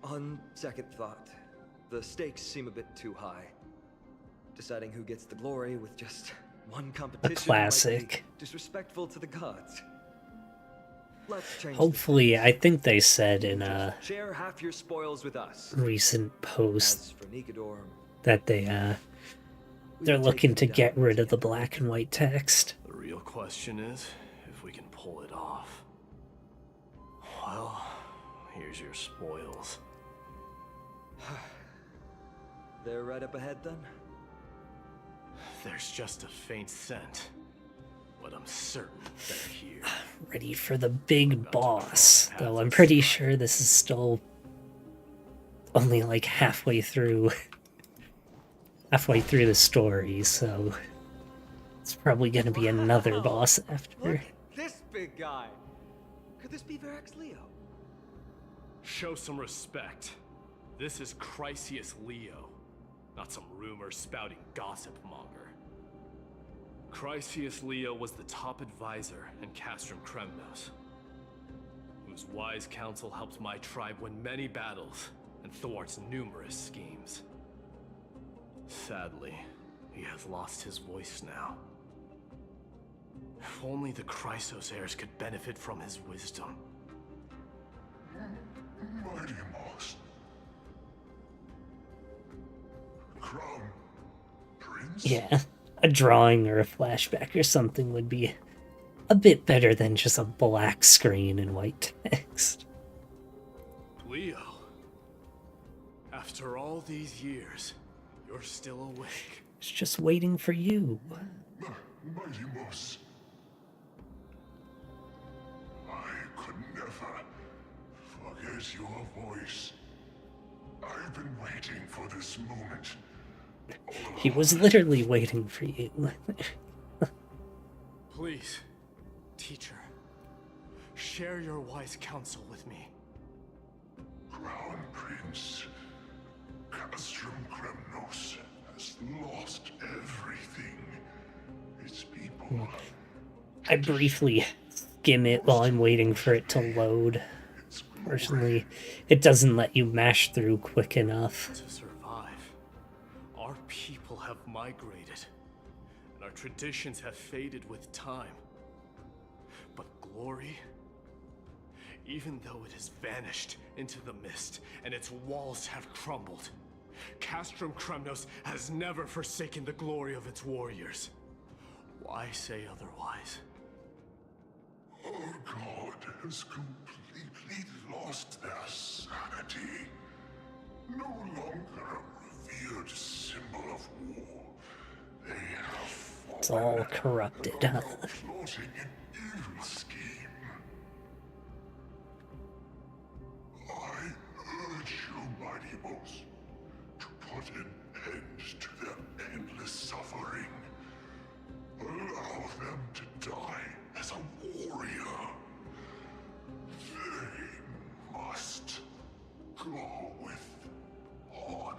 On second thought, the stakes seem a bit too high. Deciding who gets the glory with just one competition classic. might be disrespectful to the gods. Let's change. Hopefully, I think they said in a share half your spoils with us. recent post As for Nikador, that they're looking to get rid of the black and white text. The real question is if we can pull it off. Well, here's your spoils. They're right up ahead then? There's just a faint scent, but I'm certain they're here. Ready for the big boss, though I'm pretty sure this is still only like halfway through the story, so it's probably gonna be another boss after. Look at this big guy. Could this be Varric's Leo? Show some respect. This is Chrysius Leo, not some rumor-spouting gossip monger. Chrysius Leo was the top advisor in Castrum Kremnos, whose wise counsel helped my tribe win many battles and thwarts numerous schemes. Sadly, he has lost his voice now. If only the Chrysos heirs could benefit from his wisdom. Mighty Moss. Crown Prince? Yeah, a drawing or a flashback or something would be a bit better than just a black screen and white text. Leo, after all these years, you're still awake. It's just waiting for you. Mighty Moss. I could never forget your voice. I've been waiting for this moment. He was literally waiting for you. Please, teacher, share your wise counsel with me. Crown Prince Castrum Kremnos has lost everything. Its people. I briefly skim it while I'm waiting for it to load. Fortunately, it doesn't let you mash through quick enough. To survive, our people have migrated, and our traditions have faded with time. But glory, even though it has vanished into the mist and its walls have crumbled, Castrum Kremnos has never forsaken the glory of its warriors. Why say otherwise? has completely lost their sanity. No longer a revered symbol of war, they have It's all corrupted, huh? plotting an evil scheme. I urge you, mighty boss, to put an end to their endless suffering. Allow them to die as a warrior. They must go with honor.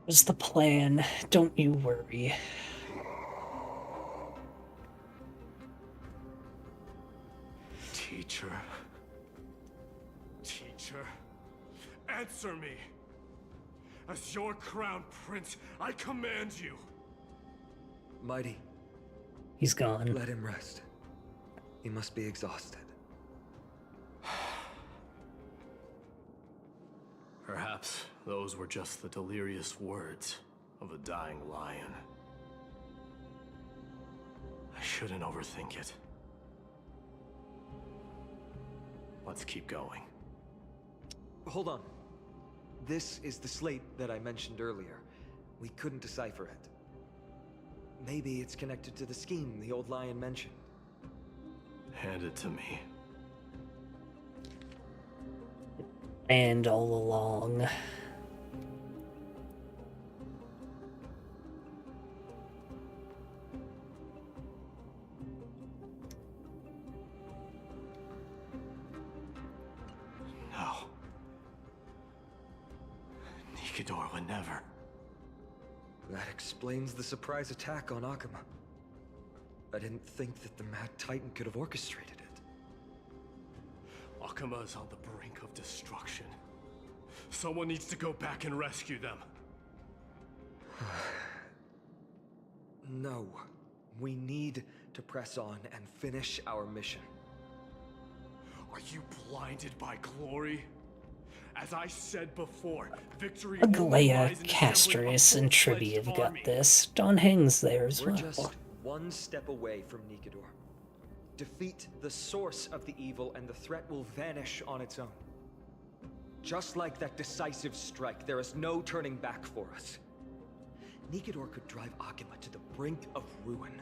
What's the plan? Don't you worry. Teacher. Teacher. Answer me. As your crown prince, I command you. Mighty, He's gone. let him rest. He must be exhausted. Perhaps those were just the delirious words of a dying lion. I shouldn't overthink it. Let's keep going. Hold on. This is the slate that I mentioned earlier. We couldn't decipher it. Maybe it's connected to the scheme the old lion mentioned. Hand it to me. And all along. No. Nikidor would never. That explains the surprise attack on Akuma. I didn't think that the Mad Titan could have orchestrated it. Akuma is on the brink of destruction. Someone needs to go back and rescue them. No. We need to press on and finish our mission. Are you blinded by glory? As I said before, victory Aglaya, Castrus, and Tribby have got this. Don Hang's there as We're well. just one step away from Nikidor. Defeat the source of the evil and the threat will vanish on its own. Just like that decisive strike, there is no turning back for us. Nikidor could drive Akuma to the brink of ruin,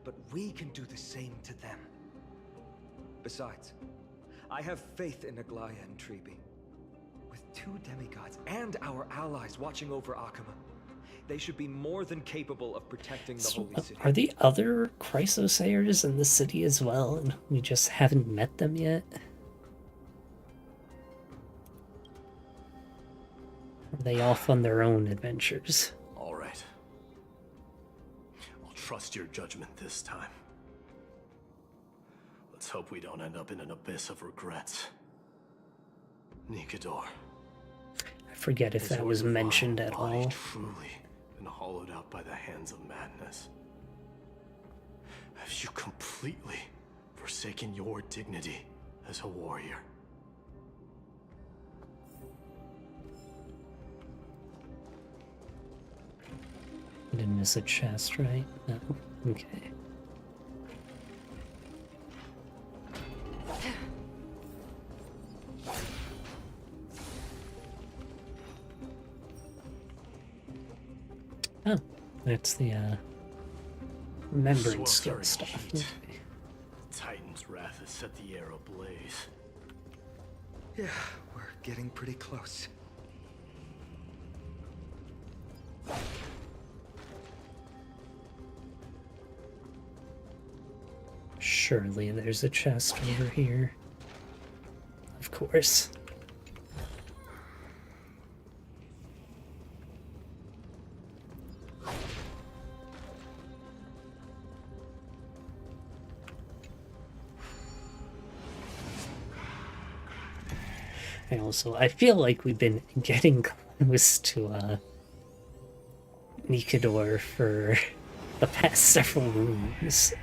but we can do the same to them. Besides, I have faith in Aglaya and Tribby. With two demigods and our allies watching over Akuma, they should be more than capable of protecting the So, Holy City. are the other Chrysosayers in the city as well, and we just haven't met them yet? Are they off on their own adventures? All right. I'll trust your judgment this time. Let's hope we don't end up in an abyss of regrets. Nikidor. I forget if that was mentioned at all. Truly been hollowed out by the hands of madness. Have you completely forsaken your dignity as a warrior? I didn't miss a chest, right? No. Okay. Oh, that's the remembrance skill Sweltering stuff. heat. Titan's wrath has set the air ablaze. Yeah, we're getting pretty close. Surely there's a chest over here. Of course. I feel like we've been getting close to Nikidor for the past several rooms.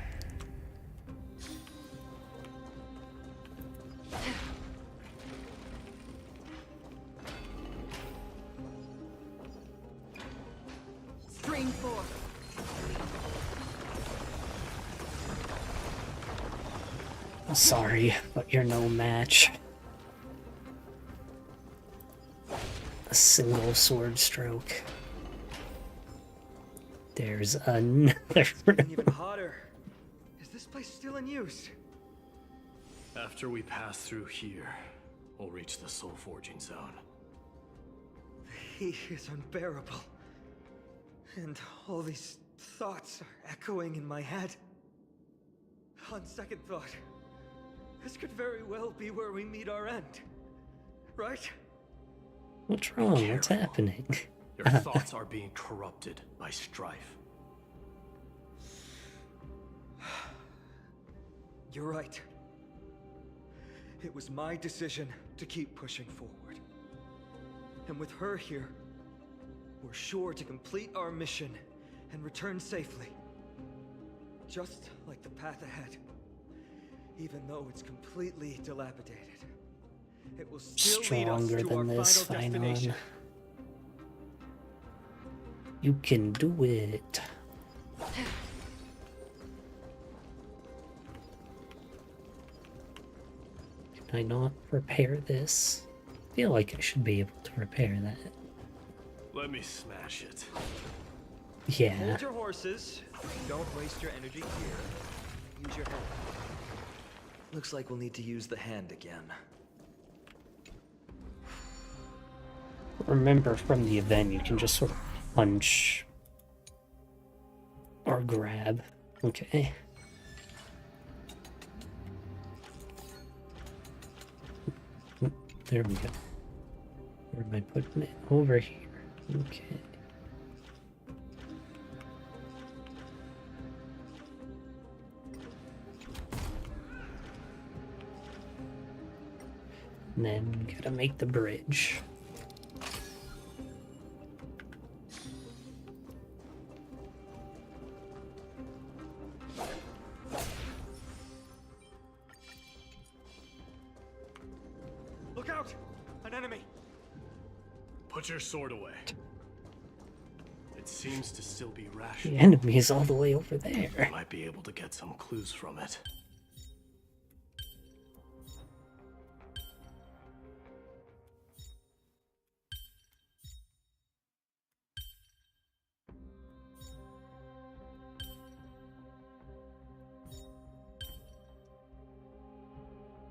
String 4. I'm sorry, but you're no match. A single sword stroke. There's another. It's getting even hotter. Is this place still in use? After we pass through here, we'll reach the soul forging zone. The heat is unbearable. And all these thoughts are echoing in my head. On second thought, this could very well be where we meet our end. Right? What's wrong? What's happening? Your thoughts are being corrupted by strife. You're right. It was my decision to keep pushing forward. And with her here, we're sure to complete our mission and return safely. Just like the path ahead. Even though it's completely dilapidated, it will still lead us Stronger to our than this, final Finon. destination. You can do it. Can I not repair this? I feel like I should be able to repair that. Let me smash it. Yeah. Hold your horses. Don't waste your energy here. Use your hand. Looks like we'll need to use the hand again. Remember from the event, you can just sort of punch or grab. Okay. There we go. Where am I putting it? Over here. Okay. And then gotta make the bridge. Look out! An enemy! Put your sword away. It seems to still be The rational. enemy is all the way over there. We might be able to get some clues from it.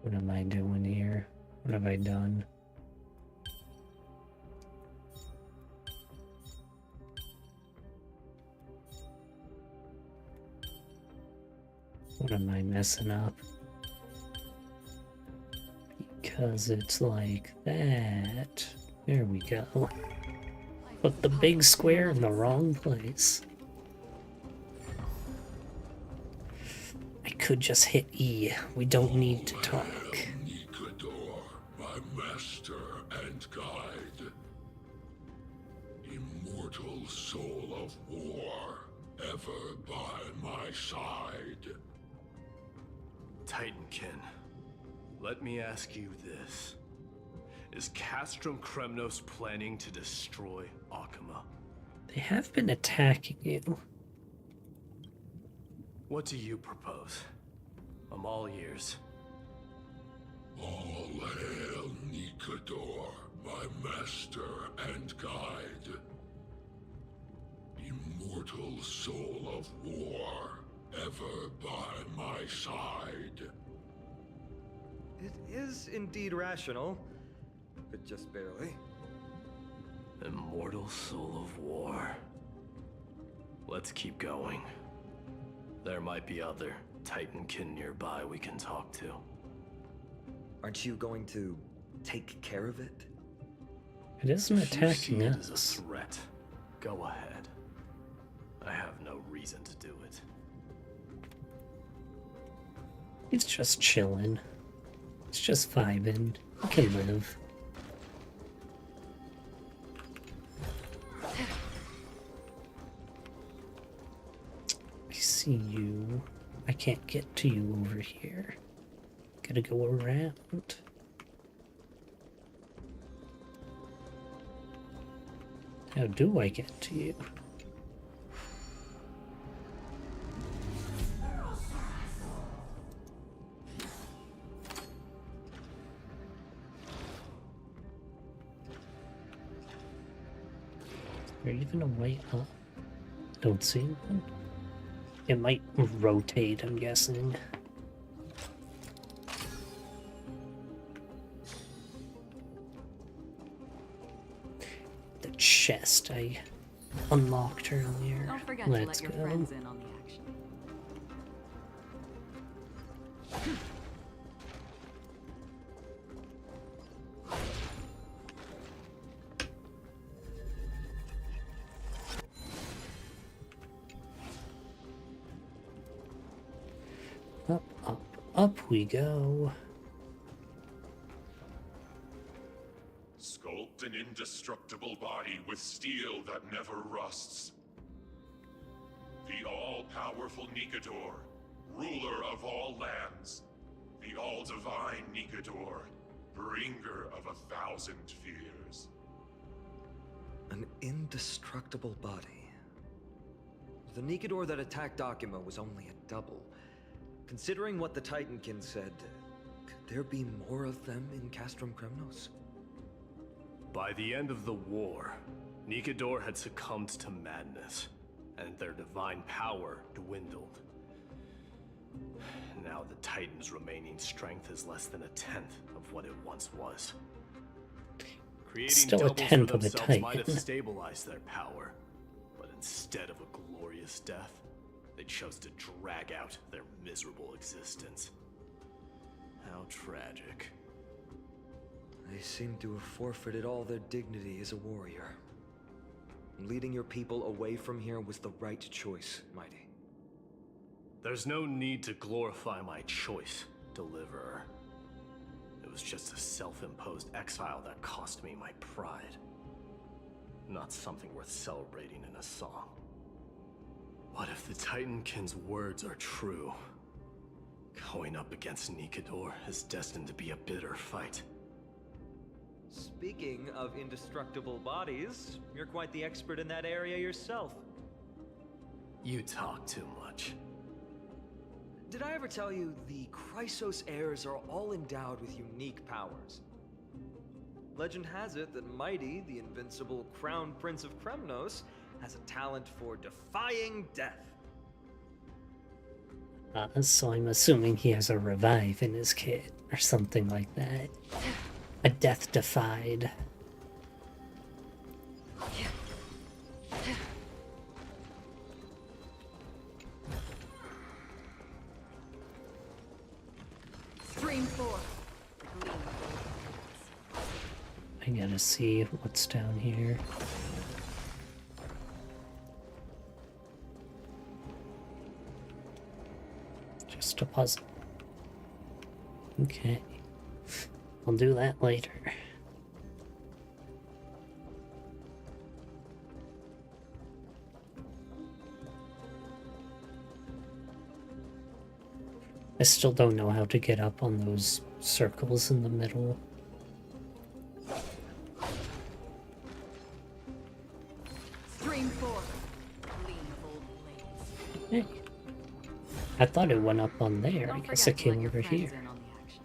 What am I doing here? What have I done? What am I messing up? Because it's like that. There we go. Put the big square in the wrong place. I could just hit E. We don't need to talk. Nikador, my master and guide. Immortal soul of war, ever by my side. Titankin, let me ask you this. Is Castrum Kremnos planning to destroy Akama? They have been attacking you. What do you propose? I'm all ears. All hail Nikador, my master and guide. Immortal soul of war, ever by my side. It is indeed rational, but just barely. Immortal soul of war. Let's keep going. There might be other Titankin nearby we can talk to. Aren't you going to take care of it? It isn't If you attacking see it as a us. threat, go ahead. I have no reason to do it. He's just chilling. He's just vibing. He can live. I see you. I can't get to you over here. Gotta go around. How do I get to you? there even a way up? Don't see one. It might rotate, I'm guessing. The chest I unlocked earlier. Don't forget Let's to let go. your friends in on the action. Up, up, up we go. Sculpt an indestructible body with steel that never rusts. The all-powerful Nikador, ruler of all lands. The all-divine Nikador, bringer of 1,000 fears. An indestructible body. The Nikador that attacked Akima was only a double. Considering what the Titankin said, could there be more of them in Castrum Kremnos? By the end of the war, Nikador had succumbed to madness, and their divine power dwindled. Now the Titan's remaining strength is less than 1/10 of what it once was. Creating Still a doubles tenth for of a themselves might have Titan. stabilized their power, but instead of a glorious death, they chose to drag out their miserable existence. How tragic. They seem to have forfeited all their dignity as a warrior. Leading your people away from here was the right choice, Mighty. There's no need to glorify my choice, Deliverer. It was just a self-imposed exile that cost me my pride. Not something worth celebrating in a song. What if the Titankin's words are true? Going up against Nikador is destined to be a bitter fight. Speaking of indestructible bodies, you're quite the expert in that area yourself. You talk too much. Did I ever tell you the Chrysos heirs are all endowed with unique powers? Legend has it that Mighty, the invincible Crown Prince of Kremnos, has a talent for defying death. So I'm assuming he has a revive in his kit, or something like that. A death defied. Stream 4. I gotta see what's down here. Just a puzzle. Okay. I'll do that later. I still don't know how to get up on those circles in the middle. Stream 4. Gleam of old blades. Hey. I thought it went up on there. I Don't guess it forget to let came your over friends here. in on the action.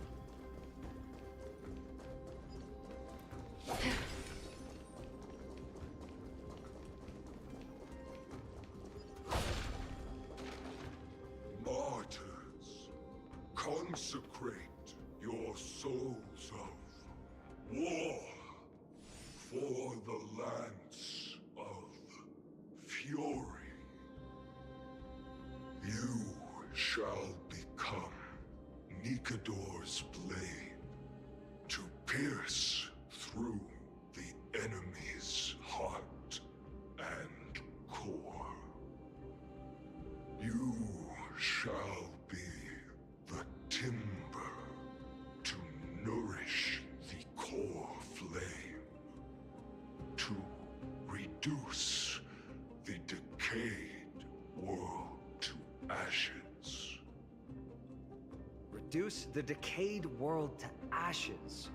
Martyrs, consecrate your souls of war for the lance of fury. You shall become Nikador's blade to pierce through the enemy's heart and core. You shall be the timber to nourish the core flame, to reduce the decayed world to ashes. Reduce the decayed world to ashes.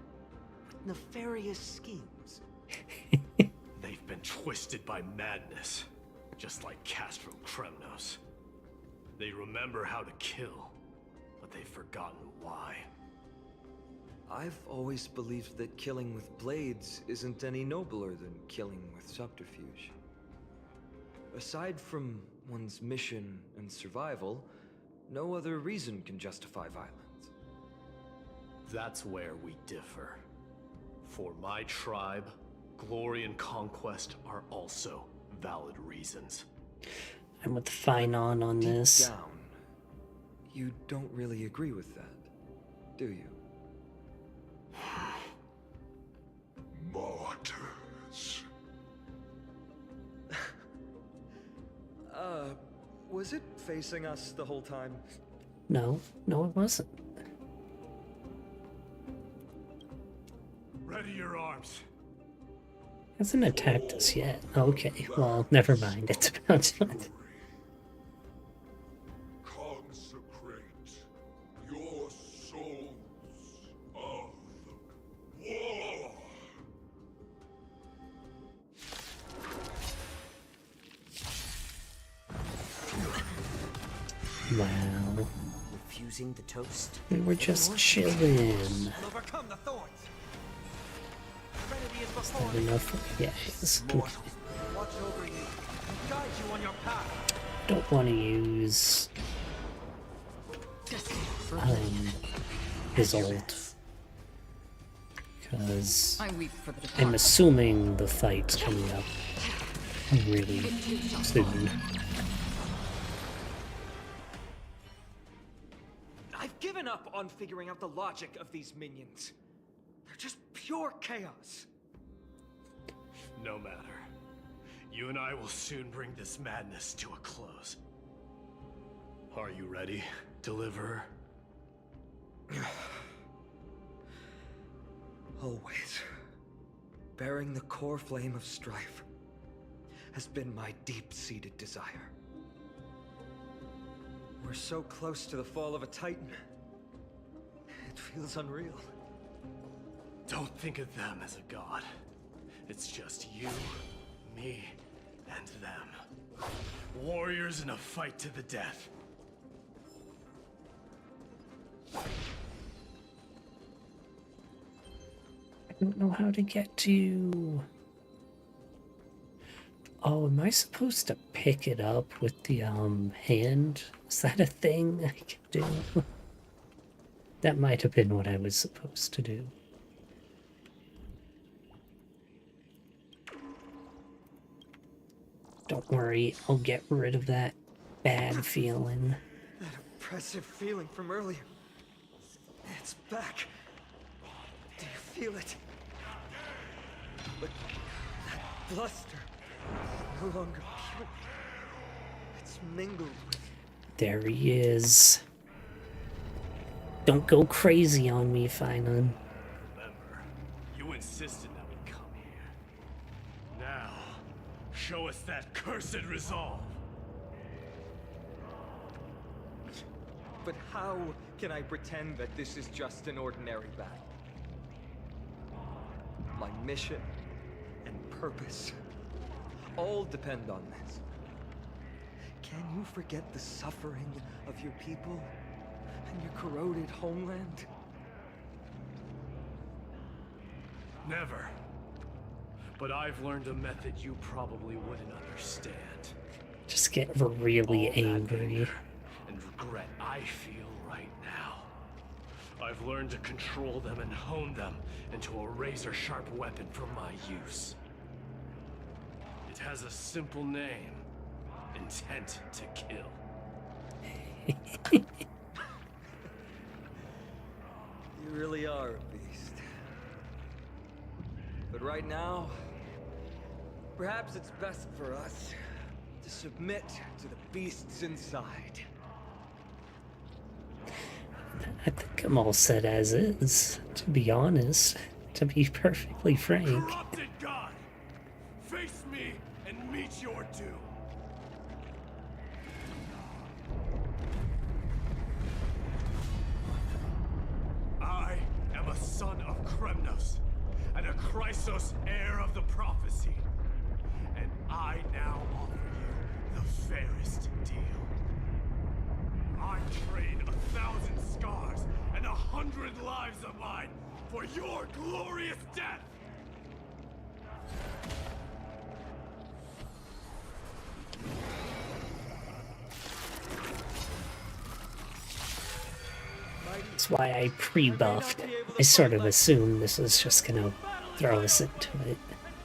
With nefarious schemes. They've been twisted by madness, just like Castrum Kremnos. They remember how to kill, but they've forgotten why. I've always believed that killing with blades isn't any nobler than killing with subterfuge. aside from one's mission and survival, no other reason can justify violence. That's where we differ. For my tribe, glory and conquest are also valid reasons. I'm with Finon on Deep this. down, you don't really agree with that, do you? Martyrs. Was it facing us the whole time? No, it wasn't. Ready your arms. Hasn't attacked us yet. Okay, well, never mind. It's about time. Consecrate your souls of war. Wow. Refusing the toast? We were just chilling. Overcome the thorns. Serenity is Is before that enough? Yeah, it is. Okay. Watch over you. Guide you on your path. Don't want to use his ult. Because I weep for the I'm departed. assuming the fight's coming up really soon. I've given up on figuring out the logic of these minions. They're just pure chaos. No matter. You and I will soon bring this madness to a close. Are you ready, Deliverer? Always. Bearing the core flame of strife has been my deep-seated desire. We're so close to the fall of a Titan. It feels unreal. Don't think of them as a god. It's just you, me, and them. Warriors in a fight to the death. I don't know how to get to... Oh, am I supposed to pick it up with the hand? Is that a thing I can do? That might have been what I was supposed to do. Don't worry, I'll get rid of that bad feeling. That oppressive feeling from earlier. It's back. Do you feel it? But that bluster is no longer pure. It's mingled with... There he is. Don't go crazy on me, Finon. Remember, you insisted that we come here. Now, show us that cursed resolve. But how can I pretend that this is just an ordinary battle? My mission and purpose all depend on this. Can you forget the suffering of your people and your corroded homeland? Never. But I've learned a method you probably wouldn't understand. Just get really All that angry. anger and regret I feel right now. I've learned to control them and hone them into a razor-sharp weapon for my use. It has a simple name. Intent to kill. You really are a beast. But right now, perhaps it's best for us to submit to the beasts inside. I think I'm all set as is, to be honest. To be perfectly frank. Corrupted God! Face me and meet your doom! I am a son of Kremnos, and a Chrysos heir of the prophecy. And I now offer you the fairest deal. I trade 1,000 scars and 100 lives of mine for your glorious death! That's why I pre-buffed. I sort of assumed this was just gonna throw us into it.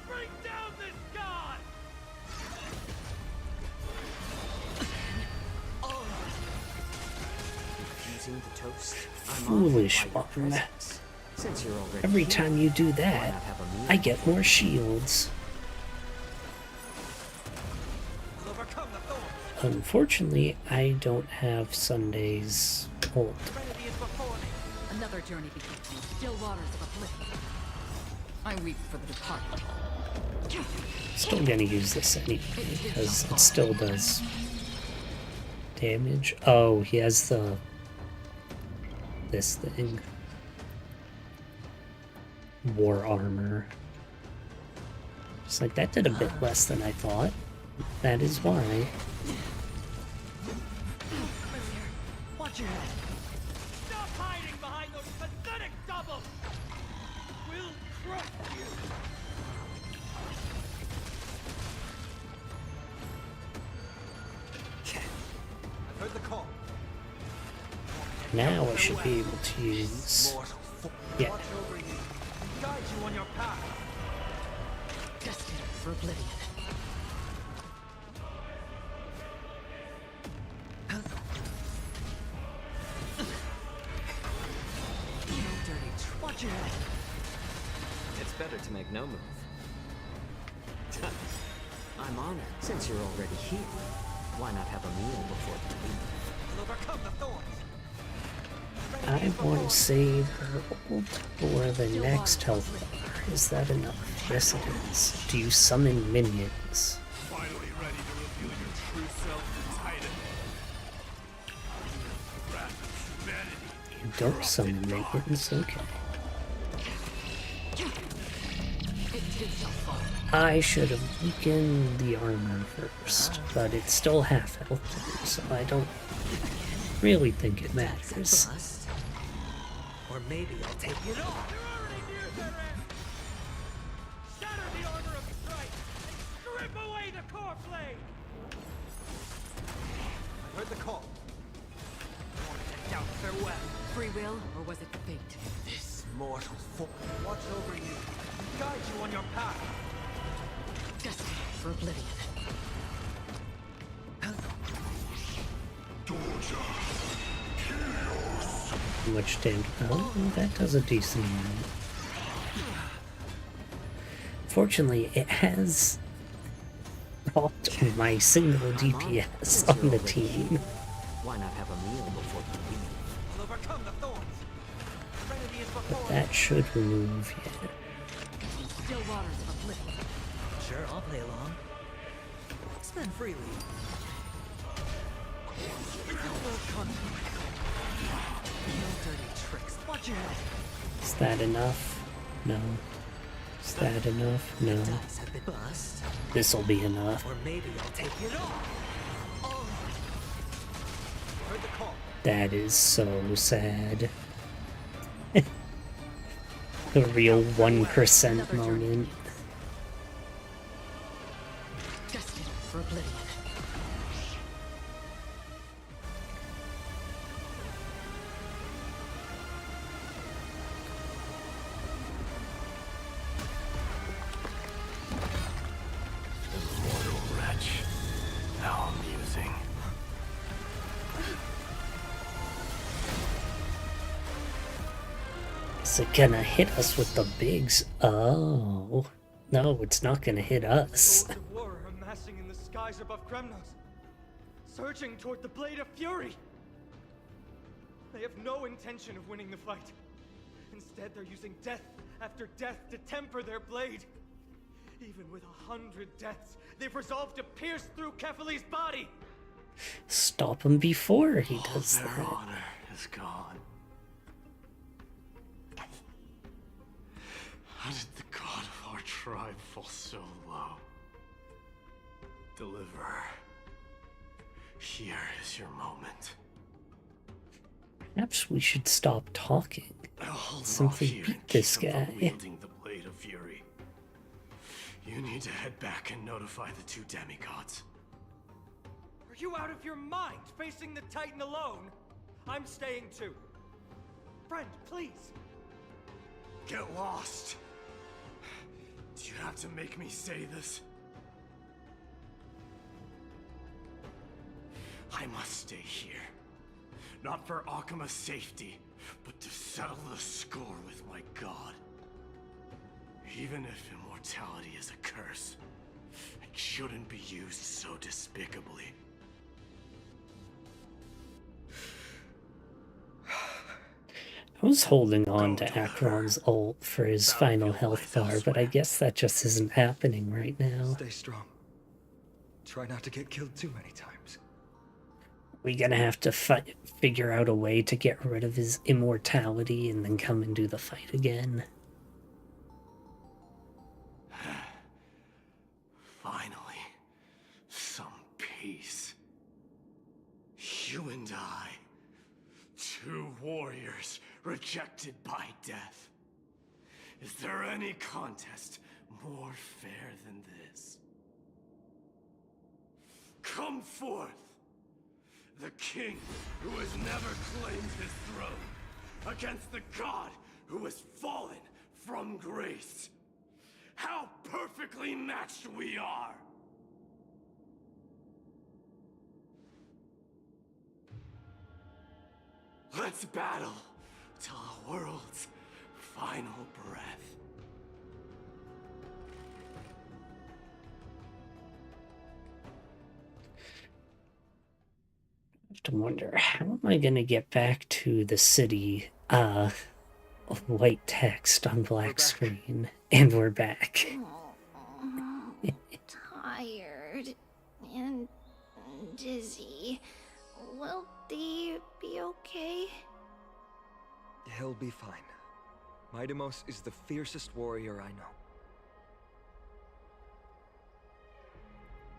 Bring down this god! Using the toast. Foolish one. Since you're already Every here, time you do why that, not have a meal? I get more shields. We'll overcome the thorn. Unfortunately, I don't have Sunday's ult. Serenity is before me. Another journey begins. Still waters of oblivion. I weep for the departed. Still gonna use this anyway, because it still does damage. Oh, he has this thing. War armor. Just like that did a bit less than I thought. That is why. Watch your head. Stop hiding behind those pathetic doubles! We'll crush you! I've heard the call. Now I should be able to use. Yeah. Watch over you. Guide you on your path. Destined for oblivion. No dirty trick. Watch your head. It's better to make no move. I'm honored. Since you're already here, why not have a meal before you leave? We'll overcome the thorns. I want to save her ult for the next health bar. Is that enough? Yes, it is. Do you summon minions? Finally ready to reveal your true self to Titan. Wrath of humanity. You don't summon minions, okay. I should have weakened the armor first, but it's still half health, so I don't really think it matters. Or maybe I'll take it off. You're already near their end. Shatter the armor of strife and strip away the core blade. I heard the call. Doubt farewell. Free will, or was it fate? This mortal foe. Watch over you. Guide you on your path. Destined for oblivion. How much damage? Oh, that does a decent amount. Fortunately, it has brought my single DPS on the team. Why not have a meal before you leave? We'll overcome the thorns. Serenity is But before that should remove, yeah. Still waters of oblivion. Sure, I'll play along. Spend freely. No dirty tricks. Watch your head. Is that enough? No. Is that enough? No. Dice have been bust. This'll be enough. Or maybe I'll take it off. Heard the call. That is so sad. The real 1% moment. Destined for oblivion. Immortal wretch. How amusing. Is it gonna hit us with the bigs? Oh. No, it's not gonna hit us. Lords of war are amassing in the skies above Kremnos, surging toward the Blade of Fury. They have no intention of winning the fight. Instead, they're using death after death to temper their blade. Even with 100 deaths, they've resolved to pierce through Kefali's body. Stop him before he does Their that. honor is gone. How did the god of our tribe fall so low? Deliverer, here is your moment. Perhaps we should stop talking. I'll hold Simply off here beat and this keep him guy. from wielding the blade of fury. You need to head back and notify the two demigods. Are you out of your mind, facing the Titan alone? I'm staying too. friend, please! Get lost! Do you have to make me say this? I must stay here. Not for Akima's safety, but to settle the score with my god. Even if immortality is a curse, it shouldn't be used so despicably. I was holding on to Acheron's ult for his final health bar, but I guess that just isn't happening right now. Stay strong. Try not to get killed too many times. We're gonna have to figure out a way to get rid of his immortality and then come and do the fight again. Finally, some peace. You and I, two warriors rejected by death. Is there any contest more fair than this? Come forth! The king who has never claimed his throne, against the god who has fallen from grace. How perfectly matched we are! Let's battle till the world's final breath. I have to wonder, how am I gonna get back to the city? White text on black screen, and we're back. Tired and dizzy. Will Dee be okay? He'll be fine. Midamos is the fiercest warrior I know.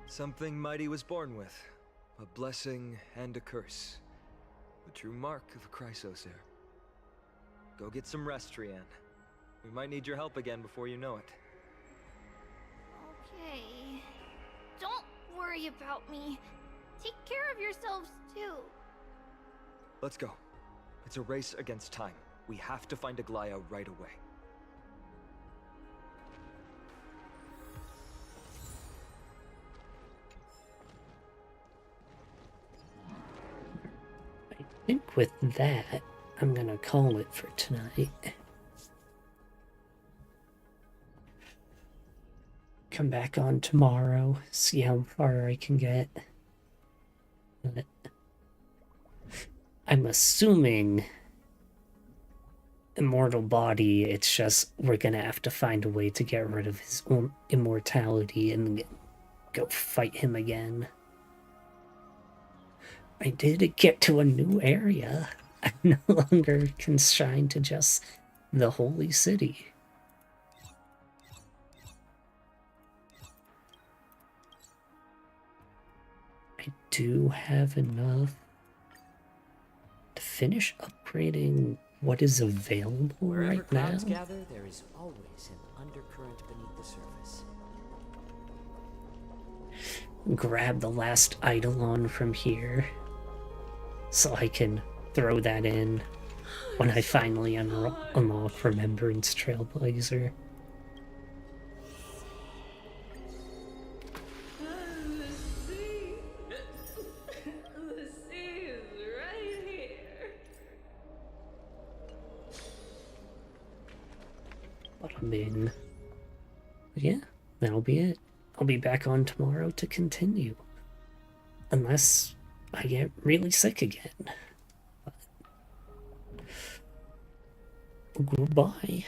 Something Mighty was born with. A blessing and a curse. The true mark of a Chrysosaur. Go get some rest, Trianne. We might need your help again before you know it. Okay. Don't worry about me. Take care of yourselves, too. Let's go. It's a race against time. We have to find Aglaya right away. I think with that, I'm gonna call it for tonight. Come back on tomorrow, see how far I can get. But I'm assuming immortal body, it's just we're gonna have to find a way to get rid of his immortality and go fight him again. I did get to a new area. I'm no longer constrained to just the holy city. I do have enough to finish upgrading what is available Wherever right now. clouds gather, there is always an undercurrent beneath the surface. Grab the last Eidolon from here so I can throw that in when I finally unlock Remembrance Trailblazer. The sea is right here. But I mean, yeah, that'll be it. I'll be back on tomorrow to continue. Unless I get really sick again. But goodbye.